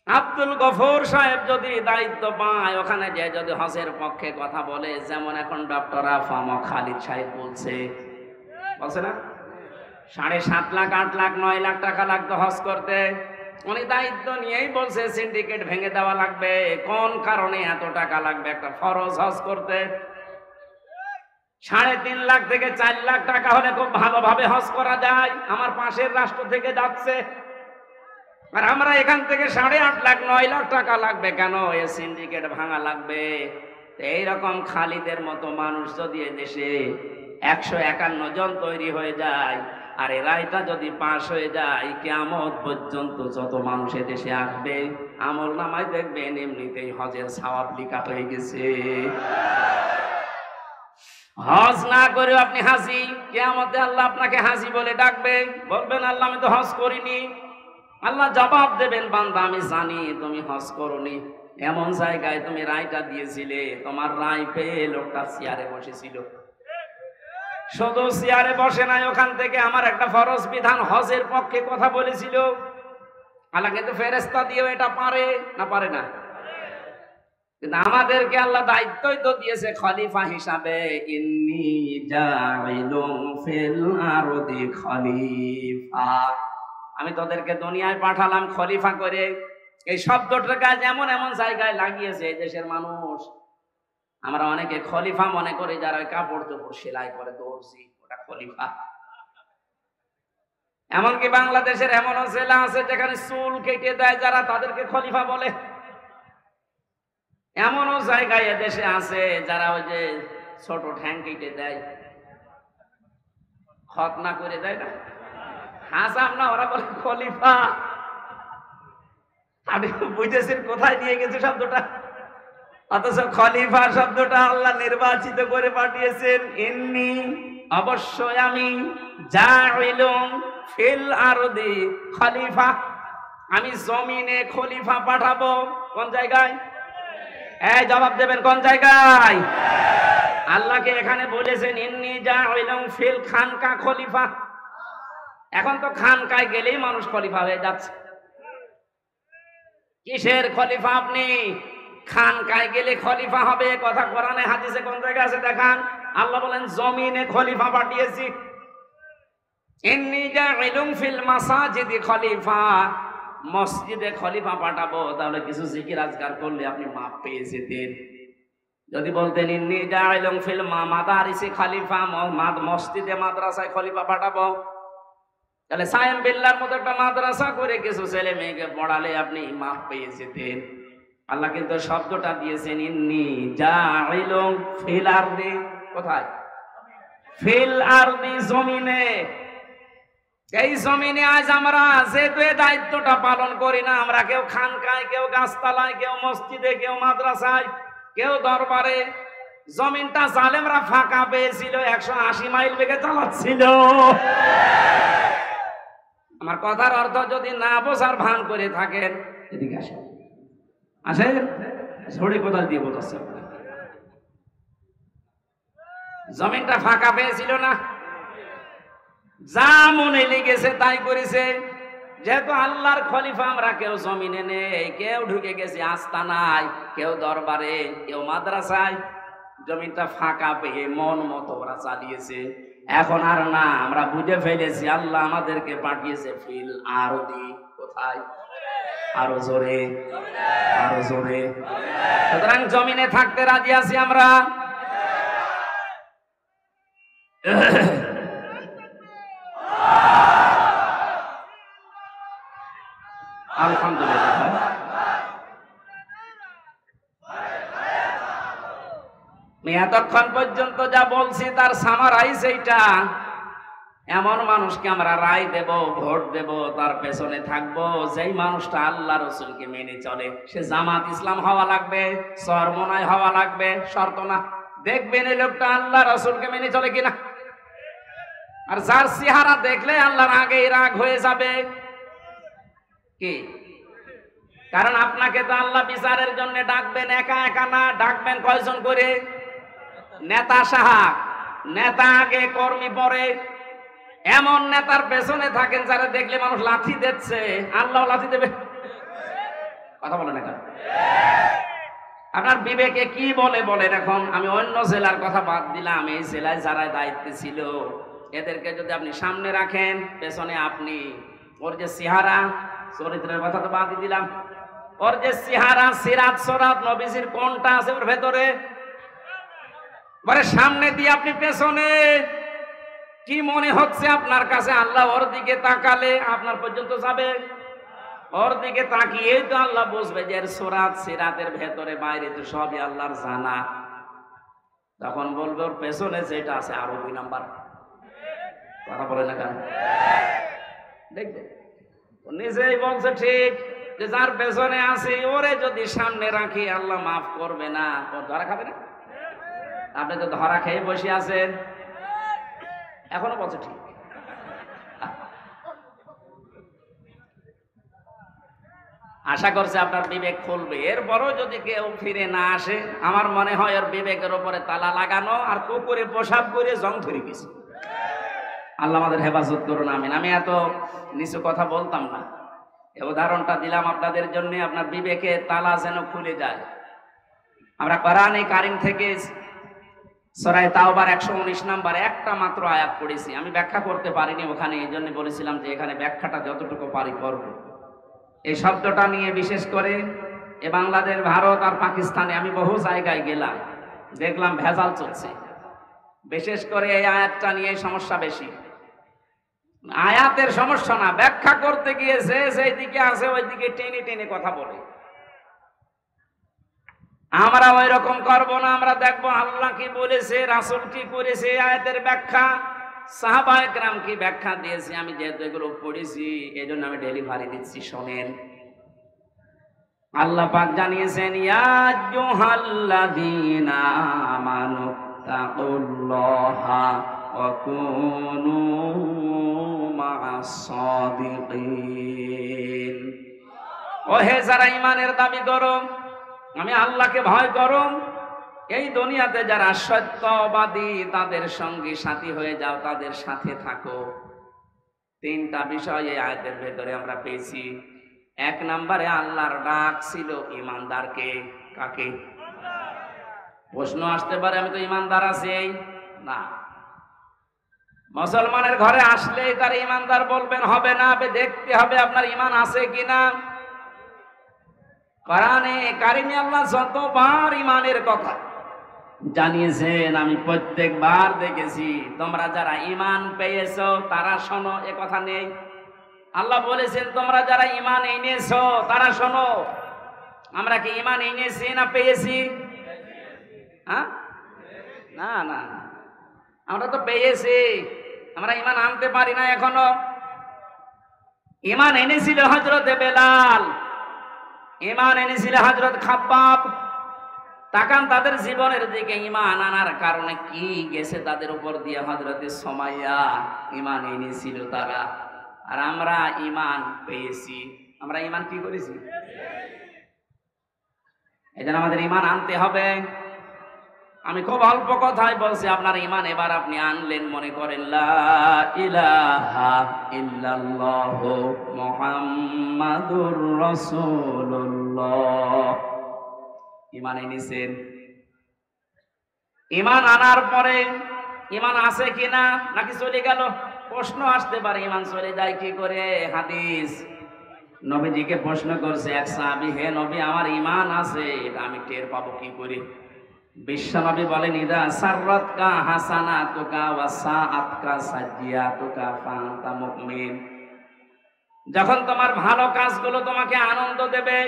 S1: আব্দুল গফুর সাহেব যদি দায়িত্ব পায়, ওখানে যে যদি হজের পক্ষে কথা বলে, যেমন এখন ডক্টর আফাম খালিদ সাহেব বলছে না, 7.5 লাখ 8 লাখ 9 লাখ টাকা লাগতো হজ করতে। উনি দায়িত্ব নিয়েই বলছে সিন্ডিকেট ভেঙে দেওয়া লাগবে। কোন কারণে এত টাকা লাগবে একটা ফরজ হজ করতে? 3.5 লাখ থেকে 4 লাখ টাকা হলে খুব ভালোভাবে হজ করা যায়। আমার পাশের রাষ্ট্র থেকে যাচ্ছে, আর আমরা এখান থেকে 8.5 লাখ 9 লাখ টাকা লাগবে কেন? এ সিন্ডিকেট ভাঙা লাগবে। এইরকম খালিদের মতো মানুষ যদি দেশে 151 জন তৈরি হয়ে যায়, আর এই রায়টা যদি পাশ হয়ে যায়, কিয়ামত পর্যন্ত যত মানুষ দেশে আসবে, আমল নামায় দেখবেন এমনিতেই হজের সওয়াব লেখা হয়ে গেছে। হজ না করে আপনি হাজি, কিয়ামতে আল্লাহ আপনাকে হাজি বলে ডাকবে, বলবেন আল্লাহ আমি তো হজ করিনি। আল্লাহ জবাব দেবেন, বান্দা আমি জানি তুমি হজ করনি, এমন জায়গায় তুমি রায়টা দিয়েছিলে, তোমার রায় পেয়ে লোকটা চেয়ারে বসেছিল। শুধু চেয়ারে বসে নাই, ওখান থেকে আমার একটা ফরজ বিধান হজের পক্ষে কথা বলেছিল। আল্লাহ কিন্তু ফেরেশতা দিয়েও এটা পারে না, পারে না? কিন্তু আমাদেরকে আল্লাহ দায়িত্বই তো দিয়েছে খলিফা হিসাবে, ইন্নী জাইলুম ফিল আরদি খলিফা, আমি তোদেরকে দুনিয়ায় পাঠালাম খলিফা করে। এই শব্দটা যেমন এমন জায়গায় লাগিয়েছে এই দেশের মানুষ, আমরা অনেকে খলিফা মনে করি যারা কাপড় চোপড় সেলাই করে, দর্জি, ওটা খলিফা। এমনকি বাংলাদেশের এমনও জেলা আছে যেখানে চুল কেটে দেয় যারা, তাদেরকে খলিফা বলে। এমনও জায়গায় এদেশে আছে যারা ওই যে ছোট ঠ্যাং কেটে দেয়, খতনা করে দেয় না, হাসাম না, ওরা বলে খলিফা। আপনি বুঝেছেন কোথায় নিয়ে গেছে শব্দটা? অথচ খলিফা শব্দটা আল্লাহ নির্বাচিত করে পাঠিয়েছেন। ইন্নী, অবশ্যই আমি, জাইলুন ফিল আরদি খলিফা, আমি জমিনে খলিফা পাঠাবো। কোন জায়গায়? এই জবাব দেবেন, কোন জায়গায়? আল্লাহকে এখানে বলেছেন ইন্নী জাইলুন ফিল খানকা খলিফা। এখন তো খানকায় গেলেই মানুষ খলিফা হয়ে যাচ্ছে। কিসের খলিফা আপনি? খানকায় গেলে খলিফা হবে, কথা কোরআনে হাদিসে কোন জায়গায় আছে দেখান। আল্লাহ বলেন জমিনে খলিফা পাঠিয়েছি। ইন্নী জাইলুন ফিল মাসাজিদি খলিফা, মসজিদে খলিফা পাঠাবো। তাহলে কিছু জিকির আজকার করলে আপনি মাপ পেয়ে যেতেন। যদি বলতেন ইন্নী জাইলুন ফিল মাদারিসি খলিফা, মসজিদে মাদ্রাসায় খলিফা পাঠাবো, তাহলে সায়েম বিল্লাহর মতো একটা মাদ্রাসা করে কিছু ছেলে মেয়েকে পড়ালে আপনি মাপ পেয়ে যেতেন। আল্লাহ কিন্তু শব্দটা দিয়েছেন ইন্নী জাইলুন ফিল আরদি। কোথায়? ফিল আরদি, জমিনে। এই জমিনে আজ আমরা যেহেতু এই দায়িত্বটা পালন করি না, আমরা কেউ খানকায়, কেউ গাছতলায়, কেউ মসজিদে, কেউ মাদ্রাসায়, কেউ দরবারে, জমিনটা জালেমরা ফাঁকা পেয়েছিল, 180 মাইল বেগে চালাচ্ছিল। আমার কথার অর্থ যদি না বোঝার ভান করে থাকেন, এদিকে আসেন, আসেন, ঝড়ে কোদাল দিয়ে বোঝাচ্ছে। জমিনটা ফাঁকা পেয়েছিল না, যা মনে লেগেছে তাই করেছে। যেহেতু আল্লাহর খলিফা আমরা, কেউ জমিনে নেই, কেউ ঢুকে গেছে আস্তানায়, কেউ দরবারে, কেউ মাদ্রাসায়, জমিনটা ফাঁকা পেয়ে মন মতো ওরা চালিয়েছে। এখন আর না, আমরা বুঝে ফেলেছি আল্লাহ আমাদেরকে পাঠিয়েছে ফিল আরদি। কোথায়? আরো জোরে, আরো জোরে। সুতরাং জমিনে থাকতে রাজি আছি আমরা। আলহামদুলিল্লাহ। এতক্ষণ পর্যন্ত যা বলছি তার সামারাইজ এইটা। এমন মানুষকে আমরা রায় দেব, ভোট দেব, তার পেছনে থাকবো যেই মানুষটা আল্লাহ রসুলকে মেনে চলে। সে জামাত ইসলাম হওয়া লাগবে, চরমনায় হওয়া লাগবে, শর্ত না। দেখবেন এই লোকটা আল্লাহ রসুলকে মেনে চলে কিনা। আর যার চেহারা দেখলে আল্লাহর আগেই রাগ হয়ে যাবে কি? কারণ আপনাকে তো আল্লাহ বিচারের জন্য ডাকবেন, একা একা না, ডাকবেন কয়জন করে? নেতা সাহা, নেতা আগে, কর্মী পরে। এমন নেতার পেছনে থাকেন যারা দেখলে মানুষ লাথি দিচ্ছে, আল্লাহ লাথি দেবে। কথা বলেন না? আপনার বিবেকে কি বলে বলেন? এখন আমি অন্য জেলার কথা বাদ দিলাম, এই জেলায় যারা দায়িত্বে ছিল এদেরকে যদি আপনি সামনে রাখেন, পেছনে আপনি, ওর যে চেহারা, চরিত্রের কথা তো বাদই দিলাম, ওর যে চেহারা, সিরাত সরাত নবীজির কোনটা আছে ওর ভেতরে, সামনে দিয়ে আপনি পেছনে, কি মনে হচ্ছে আপনার কাছে? আল্লাহ ওর দিকে তাকালে আপনার পর্যন্ত যাবে। ওর দিকে তাকিয়ে তো আল্লাহ বুঝবে যে সূরাত সিরাতের ভেতরে বাইরে তো সবই আল্লাহর জানা। তখন বলবে ওর পেছনে যেটা আছে আরো 2 নাম্বার। কথা বলে না কেন? দেখবে নিজেই বলছে ঠিক, যে যার পেছনে আছে ওরে যদি সামনে রাখি আল্লাহ মাফ করবে না, ও ধরা খাবে না। আপনি তো ধরা খেয়ে বসে আছেন, এখনো বলছে ঠিক। আশা করছে আপনার বিবেক খুলবে। এরপরও যদি কেউ ফিরে না আসে, আমার মনে হয় ওর বিবেকের উপরে তালা লাগানো আর কুকুরে পোশাক করে জং ধরে গেছে। আল্লাহ আমাদের হেফাজত করুন, আমিন। আমি এত নিচু কথা বলতাম না, এই উদাহরণটা দিলাম আপনাদের জন্য, আপনার বিবেকে তালা যেন খুলে যায়। আমরা কোরআনে কারিম থেকে সূরা তাওবার 119 নাম্বার একটা মাত্র আয়াত পড়েছি। আমি ব্যাখ্যা করতে পারিনি ওখানে, এই জন্য বলেছিলাম যে এখানে ব্যাখ্যাটা যতটুকু পারি করব। এই শব্দটা নিয়ে বিশেষ করে এ বাংলাদেশ, ভারত আর পাকিস্তানে আমি বহু জায়গায় গেলাম, দেখলাম ভেজাল চলছে। বিশেষ করে এই আয়াতটা নিয়ে সমস্যা বেশি। আয়াতের সমস্যা না, ব্যাখ্যা করতে গিয়েছে সেই দিকে আছে ওইদিকে টেনে টেনে কথা বলে। আমরা ওই রকম করবো না, আমরা দেখবো আল্লাহ কি বলেছে, রাসূল কি করেছে, আয়াতের ব্যাখ্যা সাহাবায়ে কেরাম কি ব্যাখ্যা দিয়েছে। আমি যেহেতু এগুলো পড়েছি এই জন্য আমি ডেলিভারি দিচ্ছি, শোনেন। আল্লাহ পাক জানিয়েছেন, ইয়া আইয়ুহাল্লাযীনা আমানু তাকুল্লাহা ওয়া কুনু মা'আস সাদিকিন। ও হে যারা ঈমানের দাবি করো, আমি আল্লাহকে ভয় করো, এই দুনিয়াতে যারা সত্যবাদী তাদের সঙ্গী সাথী হয়ে যাও, তাদের সাথে থাকো। তিনটা বিষয় এই আয়াতের ভেতরে আমরা পেয়েছি। এক নম্বরে আল্লাহর ডাক ছিল ঈমানদারকে। কাকে? প্রশ্ন আসতে পারে, আমি তো ঈমানদার আছি না। মুসলমানের ঘরে আসলেই তার ঈমানদার বলবেন হবে না, দেখতে হবে আপনার ঈমান আছে কিনা। কোরআনে কারিমে আল্লাহ যতবার ঈমানের কথা জানিয়েছেন আমি প্রত্যেকবার দেখেছি তোমরা যারা ঈমান পেয়েছো তারা শোনো, এ কথা নেই। আল্লাহ বলেছেন তোমরা যারা ঈমান এনেছো তারা শোনো। আমরা কি ঈমান এনেছি না পেয়েছি? হ্যাঁ, না না, আমরা তো পেয়েছি, আমরা ঈমান আনতে পারি না এখনো। ঈমান এনেছিল হযরতে বেলাল, ঈমান এনেছিল হযরত খাব্বাব। তাকান তাদের জীবনের দিকে, ঈমান আনার কারণে কি গেছে তাদের উপর দিয়ে। হযরতে সুমাইয়া ঈমান এনেছিল তারা, আর আমরা ঈমান পেয়েছি। আমরা ঈমান কি করেছি? এজন্য আমাদের ঈমান আনতে হবে। আমি খুব অল্প কথাই বলছি, আপনার ঈমান এবার আপনি আনলেন। মনে করেন লা ইলাহা ইল্লাল্লাহু মুহাম্মাদুর রাসূলুল্লাহ। ঈমান এনেছেন। ঈমান আনার পরে ঈমান আছে কিনা নাকি চলে গেল? প্রশ্ন আসতে পারে, ঈমান চলে যায় কি করে? হাদিস নবীজিকে প্রশ্ন করছে এক সাহাবী, হে নবী আমার ঈমান আছে, এটা আমি টের পাবো কি করে? বিশ্বনবী বলেন, ইদা সাররাতকা হাসানাতুকা ওয়া সাআতকা সাজ্জিয়াতুকা ফাআনতা মুমিন। যখন তোমার ভালো কাজগুলো তোমাকে আনন্দ দেবে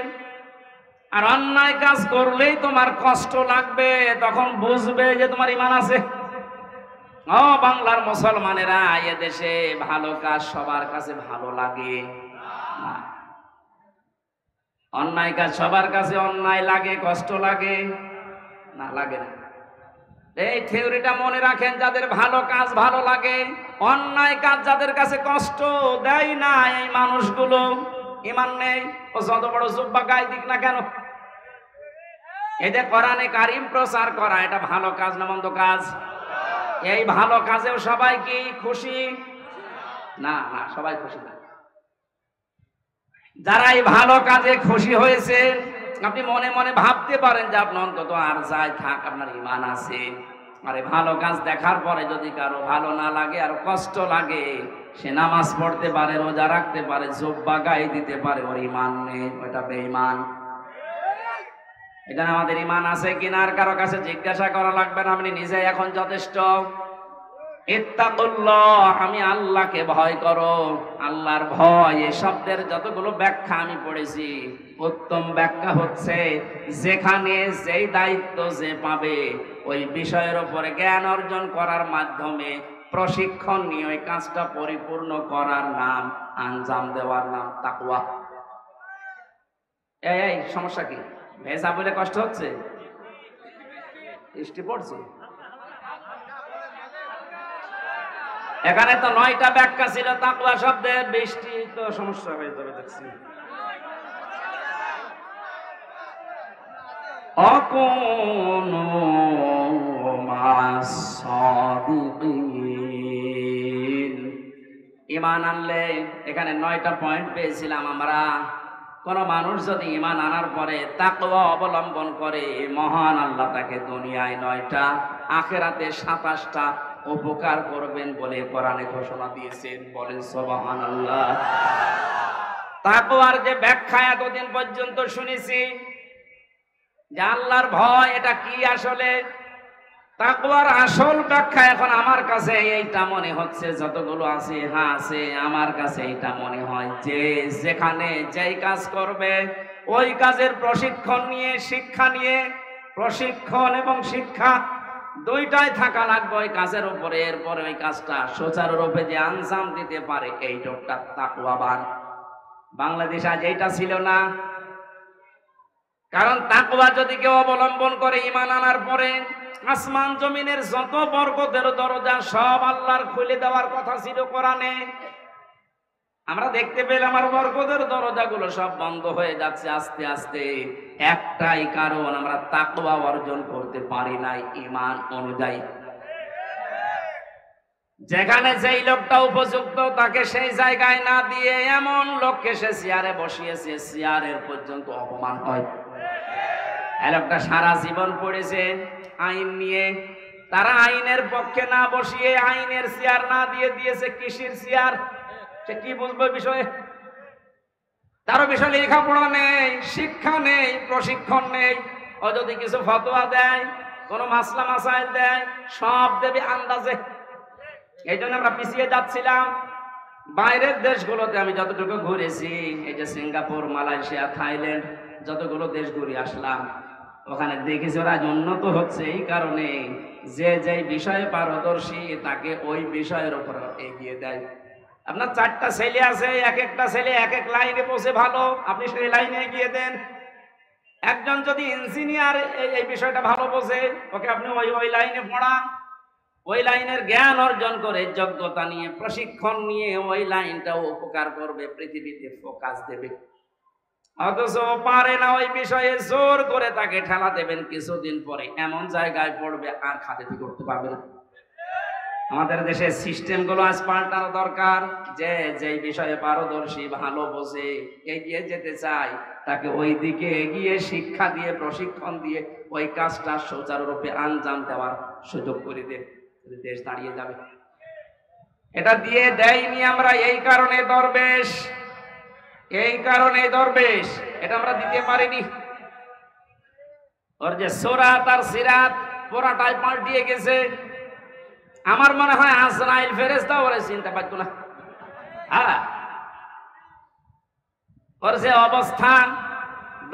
S1: আর অন্যায় কাজ করলেই তোমার কষ্ট লাগবে, তখন বুঝবে যে তোমার ঈমান আছে। ও বাংলার মুসলমানেরা, এদেশে ভালো কাজ সবার কাছে ভালো লাগে না। অন্যায় কাজ সবার কাছে অন্যায় লাগে, কষ্ট লাগে না? লাগে না। এই থিওরিটা মনে রাখেন, যাদের ভালো কাজ ভালো লাগে, অন্যায় কাজ যাদের কাছে কষ্ট দেয় না, এই মানুষগুলো ঈমান নেই। ও যত বড় জুব্বা গায়ে দিক না কেন, এই যে কোরআনে কারিম প্রচার করা, এটা ভালো কাজ না মন্দ কাজ? এই ভালো কাজেও সবাই কি খুশি? না না, সবাই খুশি না। যারা এই ভালো কাজে খুশি হয়েছে, আপনি মনে মনে ভাবতে পারেন যে আপনি অন্তত আর যাই থাক আপনার ঈমান আছে। আর এই ভালো কাজ দেখার পরে যদি কারো ভালো না লাগে আর কষ্ট লাগে, সে নামাজ পড়তে পারে, রোজা রাখতে পারে, জুব্বা গায়ে দিতে পারে, ওর ঈমান নেই, ওটা বেঈমান। এটা আমাদের ঈমান আছে কিনা আর কারো কাছে জিজ্ঞাসা করা লাগবে না, আপনি নিজে এখন যথেষ্ট। ইত্তাকুল্লাহ, আমি আল্লাহকে ভয় করো। আল্লাহর ভয় এই শব্দের যতগুলো ব্যাখ্যা আমি পড়েছি, উত্তম ব্যাখ্যা হচ্ছে যেখানে যেই দায়িত্ব যে পাবে ওই বিষয়ের উপরে জ্ঞান অর্জন করার মাধ্যমে প্রশিক্ষণ নিয়ে ওই কাজটা পরিপূর্ণ করার নাম, আঞ্জাম দেওয়ার নাম তাকওয়া। এই সমস্যা কি? ভেজা বলে কষ্ট হচ্ছে? বৃষ্টি পড়ছে। এখানে তো 9টা ব্যাখ্যা ছিল তাকওয়া শব্দের, বৃষ্টি তো সমস্যা হয়ে যাবে দেখছি। আকুনু মা'আস সাদিকিন। ঈমান আনলে এখানে 9টা পয়েন্ট পেয়েছিলাম আমরা। কোন মানুষ যদি ঈমান আনার পরে তাকওয়া অবলম্বন করে, মহান আল্লাহ তাকে দুনিয়ায় 9টা, আখিরাতে 27টা উপকার করবেন বলে কোরআনে ঘোষণা দিয়েছেন। বলেন সুবহানাল্লাহ। তাকওয়ার যে ব্যাখ্যা এতদিন পর্যন্ত শুনেছি যে আল্লাহর ভয় এটা কি আসলে, তাকওয়ার আসল ব্যাখ্যা এখন আমার কাছে এইটা মনে হচ্ছে, যতগুলো আছে হ্যাঁ আছে, আমার কাছে এইটা মনে হয় যে যেখানে যেই কাজ করবে ওই কাজের প্রশিক্ষণ নিয়ে, শিক্ষা নিয়ে, প্রশিক্ষণ এবং শিক্ষা দুইটাই থাকা লাগবে ওই কাজের উপরে। এরপরে ওই কাজটা সুচারুরূপে যে আঞ্জাম দিতে পারে এই লোকটা তাকওয়াবান। বাংলাদেশ আজ এইটা ছিল না। কারণ তাকওয়া যদি কেউ অবলম্বন করে ঈমান আনার পরে, আসমান জমিনের যত বরকতের দরজা সব আল্লাহর খুলে দেওয়ার কথা ছিল কোরআনে। আমরা দেখতে পেলাম আর বরকতের দরজাগুলো সব বন্ধ হয়ে যাচ্ছে আস্তে আস্তে। একটাই কারণ, আমরা তাকওয়া অর্জন করতে পারি নাই ঈমান অনুযায়ী। যেখানে যেই লোকটা উপযুক্ত তাকে সেই জায়গায় না দিয়ে এমন লোককে সে চেয়ারে বসিয়েছে, চেয়ারের পর্যন্ত অপমান হয়। এই লোকটা সারা জীবন পড়েছে আইন নিয়ে, তারা আইনের পক্ষে না বসিয়ে আইনের চেয়ার না দিয়ে দিয়েছে কৃষির চেয়ার। সে কি বুঝবে বিষয়ে? তারও বিষয়ে লেখাপড়া নেই, শিক্ষা নেই, প্রশিক্ষণ নেই। ও যদি কিছু ফতোয়া দেয়, কোনো মাসলা মাসাইল দেয়, সব দেবে আন্দাজে। এই জন্য আমরা পিছিয়ে যাচ্ছিলাম। বাইরের দেশগুলোতে আমি যতটুকু ঘুরেছি, এই যে সিঙ্গাপুর, মালয়েশিয়া, থাইল্যান্ড, যতগুলো দেশ ঘুরে আসলাম, ওখানে দেখেছি ওরা উন্নত হচ্ছে এই কারণে যে যে বিষয়ে পারদর্শী তাকে ওই বিষয়ের উপর এগিয়ে দেয়। আপনার 4টা ছেলে আছে, এক একটা ছেলে এক এক লাইনে বসে ভালো, আপনি সেই লাইনে এগিয়ে দেন। একজন যদি ইঞ্জিনিয়ার এই বিষয়টা ভালো বোঝে, ওকে আপনি ওই লাইনে পড়ান। ওই লাইনের জ্ঞান অর্জন করে, যোগ্যতা নিয়ে, প্রশিক্ষণ নিয়ে ওই লাইনটাও উপকার করবে, পৃথিবীতে ফোকাস দেবে। অথচ পারে না ওই বিষয়ে, জোর করে তাকে ঠেলা দেবেন, কিছুদিন পরে এমন জায়গায় পড়বে আর খাতির করতে পারবে না। আমাদের দেশের সিস্টেম গুলো আজ পাল্টানো দরকার। যে যেই বিষয়ে পারদর্শী, ভালো বোঝে, এগিয়ে যেতে চায়, তাকে ওই দিকে এগিয়ে শিক্ষা দিয়ে, প্রশিক্ষণ দিয়ে ওই কাজটা সুচারুরূপে আঞ্জাম দেওয়ার সুযোগ করে দেন, দেশ দাঁড়িয়ে যাবে। এটা দিয়ে দেয়নি আমরা, এই কারণে দরবেশ, এই কারণে দরবেশ এটা আমরা দিতে পারিনি। ওর যে সুরাত আর সিরাত পুরাটাই পাল্টিয়ে গেছে। আমার মনে হয় আজরাইল ফেরেশতা ওরে চিন্তা পারতো না। হ্যাঁ, ওর যে অবস্থান,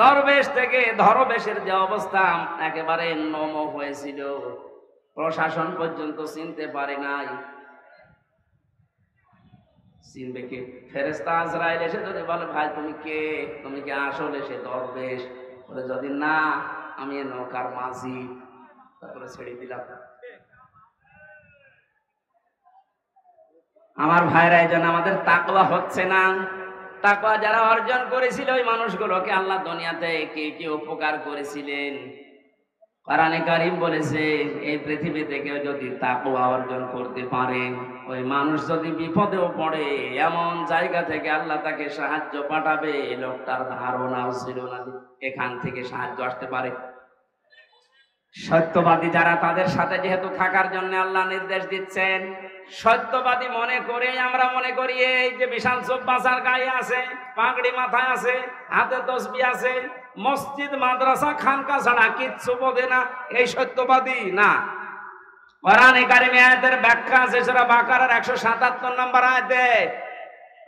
S1: দরবেশ থেকে ধরবেশের যে অবস্থা একেবারে নম হয়েছিল, প্রশাসন পর্যন্ত চিনতে পারে নাই। চিনবে কে? ফেরেশতা আজরাইল এসে যদি বলে ভাই তুমি কে, তুমি কি আসলে সে দরবেশ? বলে যদি না, আমি নৌকার মাঝি, তারপরে ছেড়ে দিলাম। আমার ভাইরা, এই জন্য আমাদের তাকওয়া হচ্ছে না। তাকওয়া যারা অর্জন করেছিল ওই মানুষগুলোকে আল্লাহ দুনিয়াতে কে কে উপকার করেছিলেন। কোরআনে কারীম বলেছে এই পৃথিবীতে কেউ যদি তাকওয়া অর্জন করতে পারে, ওই মানুষ যদি বিপদেও পড়ে, এমন জায়গা থেকে আল্লাহ তাকে সাহায্য পাঠাবে, লোকটার ধারণাও ছিল না যে এখান থেকে সাহায্য আসতে পারে। সত্যবাদী যারা, তাদের সাথে যেহেতু থাকার জন্য আল্লাহ নির্দেশ দিচ্ছেন, সত্যবাদী মনে করে আমরা মনে করি এই যে বিশাল চোখবাসার গায়ে আছে, পাগড়ি মাথায় আছে, হাতে তসবি আছে, মসজিদ, মাদ্রাসা, খানকা ছাড়া কিচ্ছু বোঝে না, এই সত্যবাদী না। কোরআনে কারিমে আয়াতের ব্যাখ্যা আছে সূরা বাকারার 177 নম্বর আয়াতে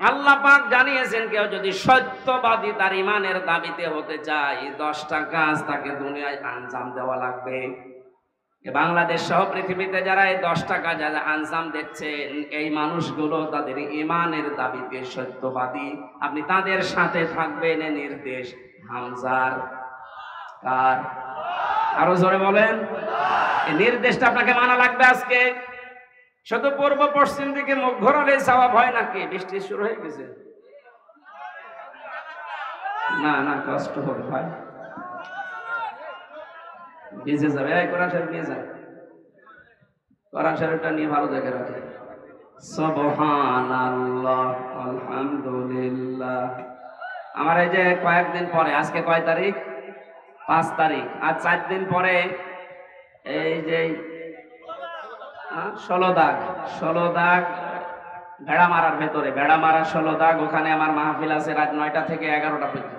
S1: আল্লাহ পাক জানিয়েছেন, কেউ যদি সত্যবাদী তার ইমানের দাবিতে হতে চায়, 10টা কাজ তাকে দুনিয়ায় আঞ্জাম দেওয়া লাগবে। বাংলাদেশ সহ পৃথিবীতে যারা এই 10টা কাজ আঞ্জাম দেখছেন, এই মানুষগুলো তাদের ইমানের দাবিতে সত্যবাদী। আপনি তাদের সাথে থাকবেন, এ নির্দেশ হামজার। কার? আরো জোরে বলেন। এই নির্দেশটা আপনাকে মানা লাগবে আজকে। শুধু পূর্ব পশ্চিম দিকে মুখ ঘোরালে সওয়াব হয় নাকি? বৃষ্টি শুরু হয়ে গেছে। না না, কষ্ট হবে ভাই, ভিজে যাবে। এই কোরআন শরীফ নিয়ে যান, কোরআন শরীফটা নিয়ে ভালো জায়গায় রাখে। সুবহানাল্লাহ, আলহামদুলিল্লাহ। আমার এই যে কয়েকদিন পরে, আজকে কয় তারিখ? 5 তারিখ। আর 4 দিন পরে এই যে 16 দাগ ভেড়া মারার ভেতরে, ভেড়া মারার 16 দাগ, ওখানে আমার মাহফিল আছে রাত 9টা থেকে 11টা পর্যন্ত।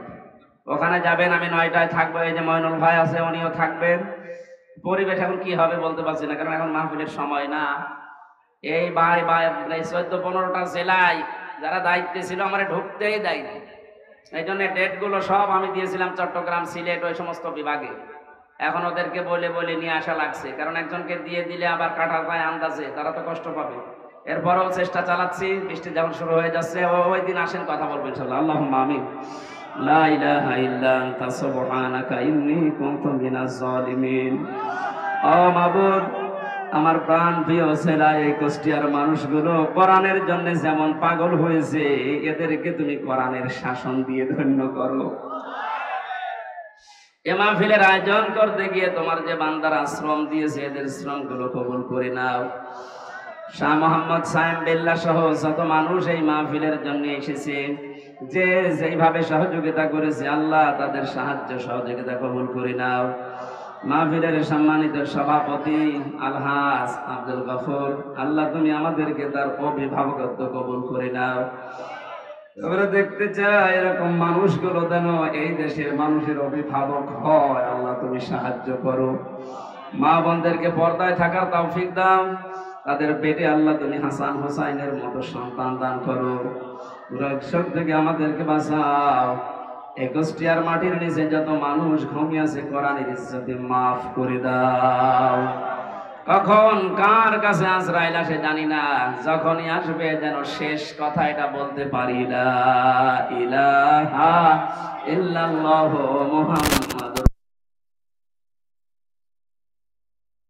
S1: ওখানে যাবেন, আমি 9টায় থাকবো। এই যে ময়নুল ভাই আছে, উনিও থাকবেন। পরিবেশ এখন কি হবে বলতে পারছি না, কারণ এখন মাহফিলের সময় না। এই ভাই ভাই 14-15টা জেলায় যারা দায়িত্বে ছিল আমার ঢুকতেই দেয়নি। এই জন্য ডেট গুলো সব আমি দিয়েছিলাম চট্টগ্রাম, সিলেট, ওই সমস্ত বিভাগে। এখন ওদেরকে বলে বলে নিয়ে আসা লাগছে, কারণ একজনকে দিয়ে দিলে আবার কাটা যায় আন্দাজে, তারা তো কষ্ট পাবে। এরপরেও চেষ্টা চালাচ্ছি, বৃষ্টি যখন শুরু হয়ে যাচ্ছে ওই দিন আসেন, কথা বলবেন ইনশাআল্লাহ। আল্লাহুম্মা আমিন। লা ইলাহা ইল্লা আনতা সুবহানাকা ইন্নী কুনতু মিনাজ জালিমিন। ও মাবুদ, আমার প্রাণ প্রিয় ছেলে এই কুষ্টিয়ার মানুষগুলো কোরআনের জন্য যেমন পাগল হয়েছে, এদেরকে তুমি কোরআনের শাসন দিয়ে ধন্য করো। এ মাহফিলের আয়োজন করতে গিয়ে তোমার যে বান্দারা শ্রম দিয়েছে, এদের শ্রম গুলো কবুল করে নাও। শাহ মোহাম্মদ সায়েম বিল্লাহ সহ যত মানুষ এই মাহফিলের জন্য এসেছে, যে যেইভাবে সহযোগিতা করেছে, আল্লাহ তাদের সাহায্য সহযোগিতা কবুল করে নাও। মাহফিলের সম্মানিত সভাপতি আলহাজ আব্দুল গফুর, আল্লাহ তুমি আমাদেরকে তার অভিভাবকত্ব কবুল করে নাও। আমরা দেখতে চাই এরকম মানুষগুলো যেন এই দেশের মানুষের অভিভাবক হয়। আল্লাহ তুমি সাহায্য করো। মা বোনদেরকে পর্দায় থাকার তৌফিক দাও। তাদের পেটে আল্লাহ তুমি হাসান হোসাইনের মতো সন্তান দান করো। রোগ থেকে আমাদেরকে বাঁচাও। এই কুষ্টিয়ার মাটির নিচে যত মানুষ ঘুমিয়ে আছে, কোরআনের ইজ্জতে মাফ করে দাও। কখন কার কাছে আজরাইল আসে জানি না, যখনই আসবে যেন শেষ কথা এটা বলতে পারি, লা ইলাহা ইল্লাল্লাহু মুহাম্মাদুর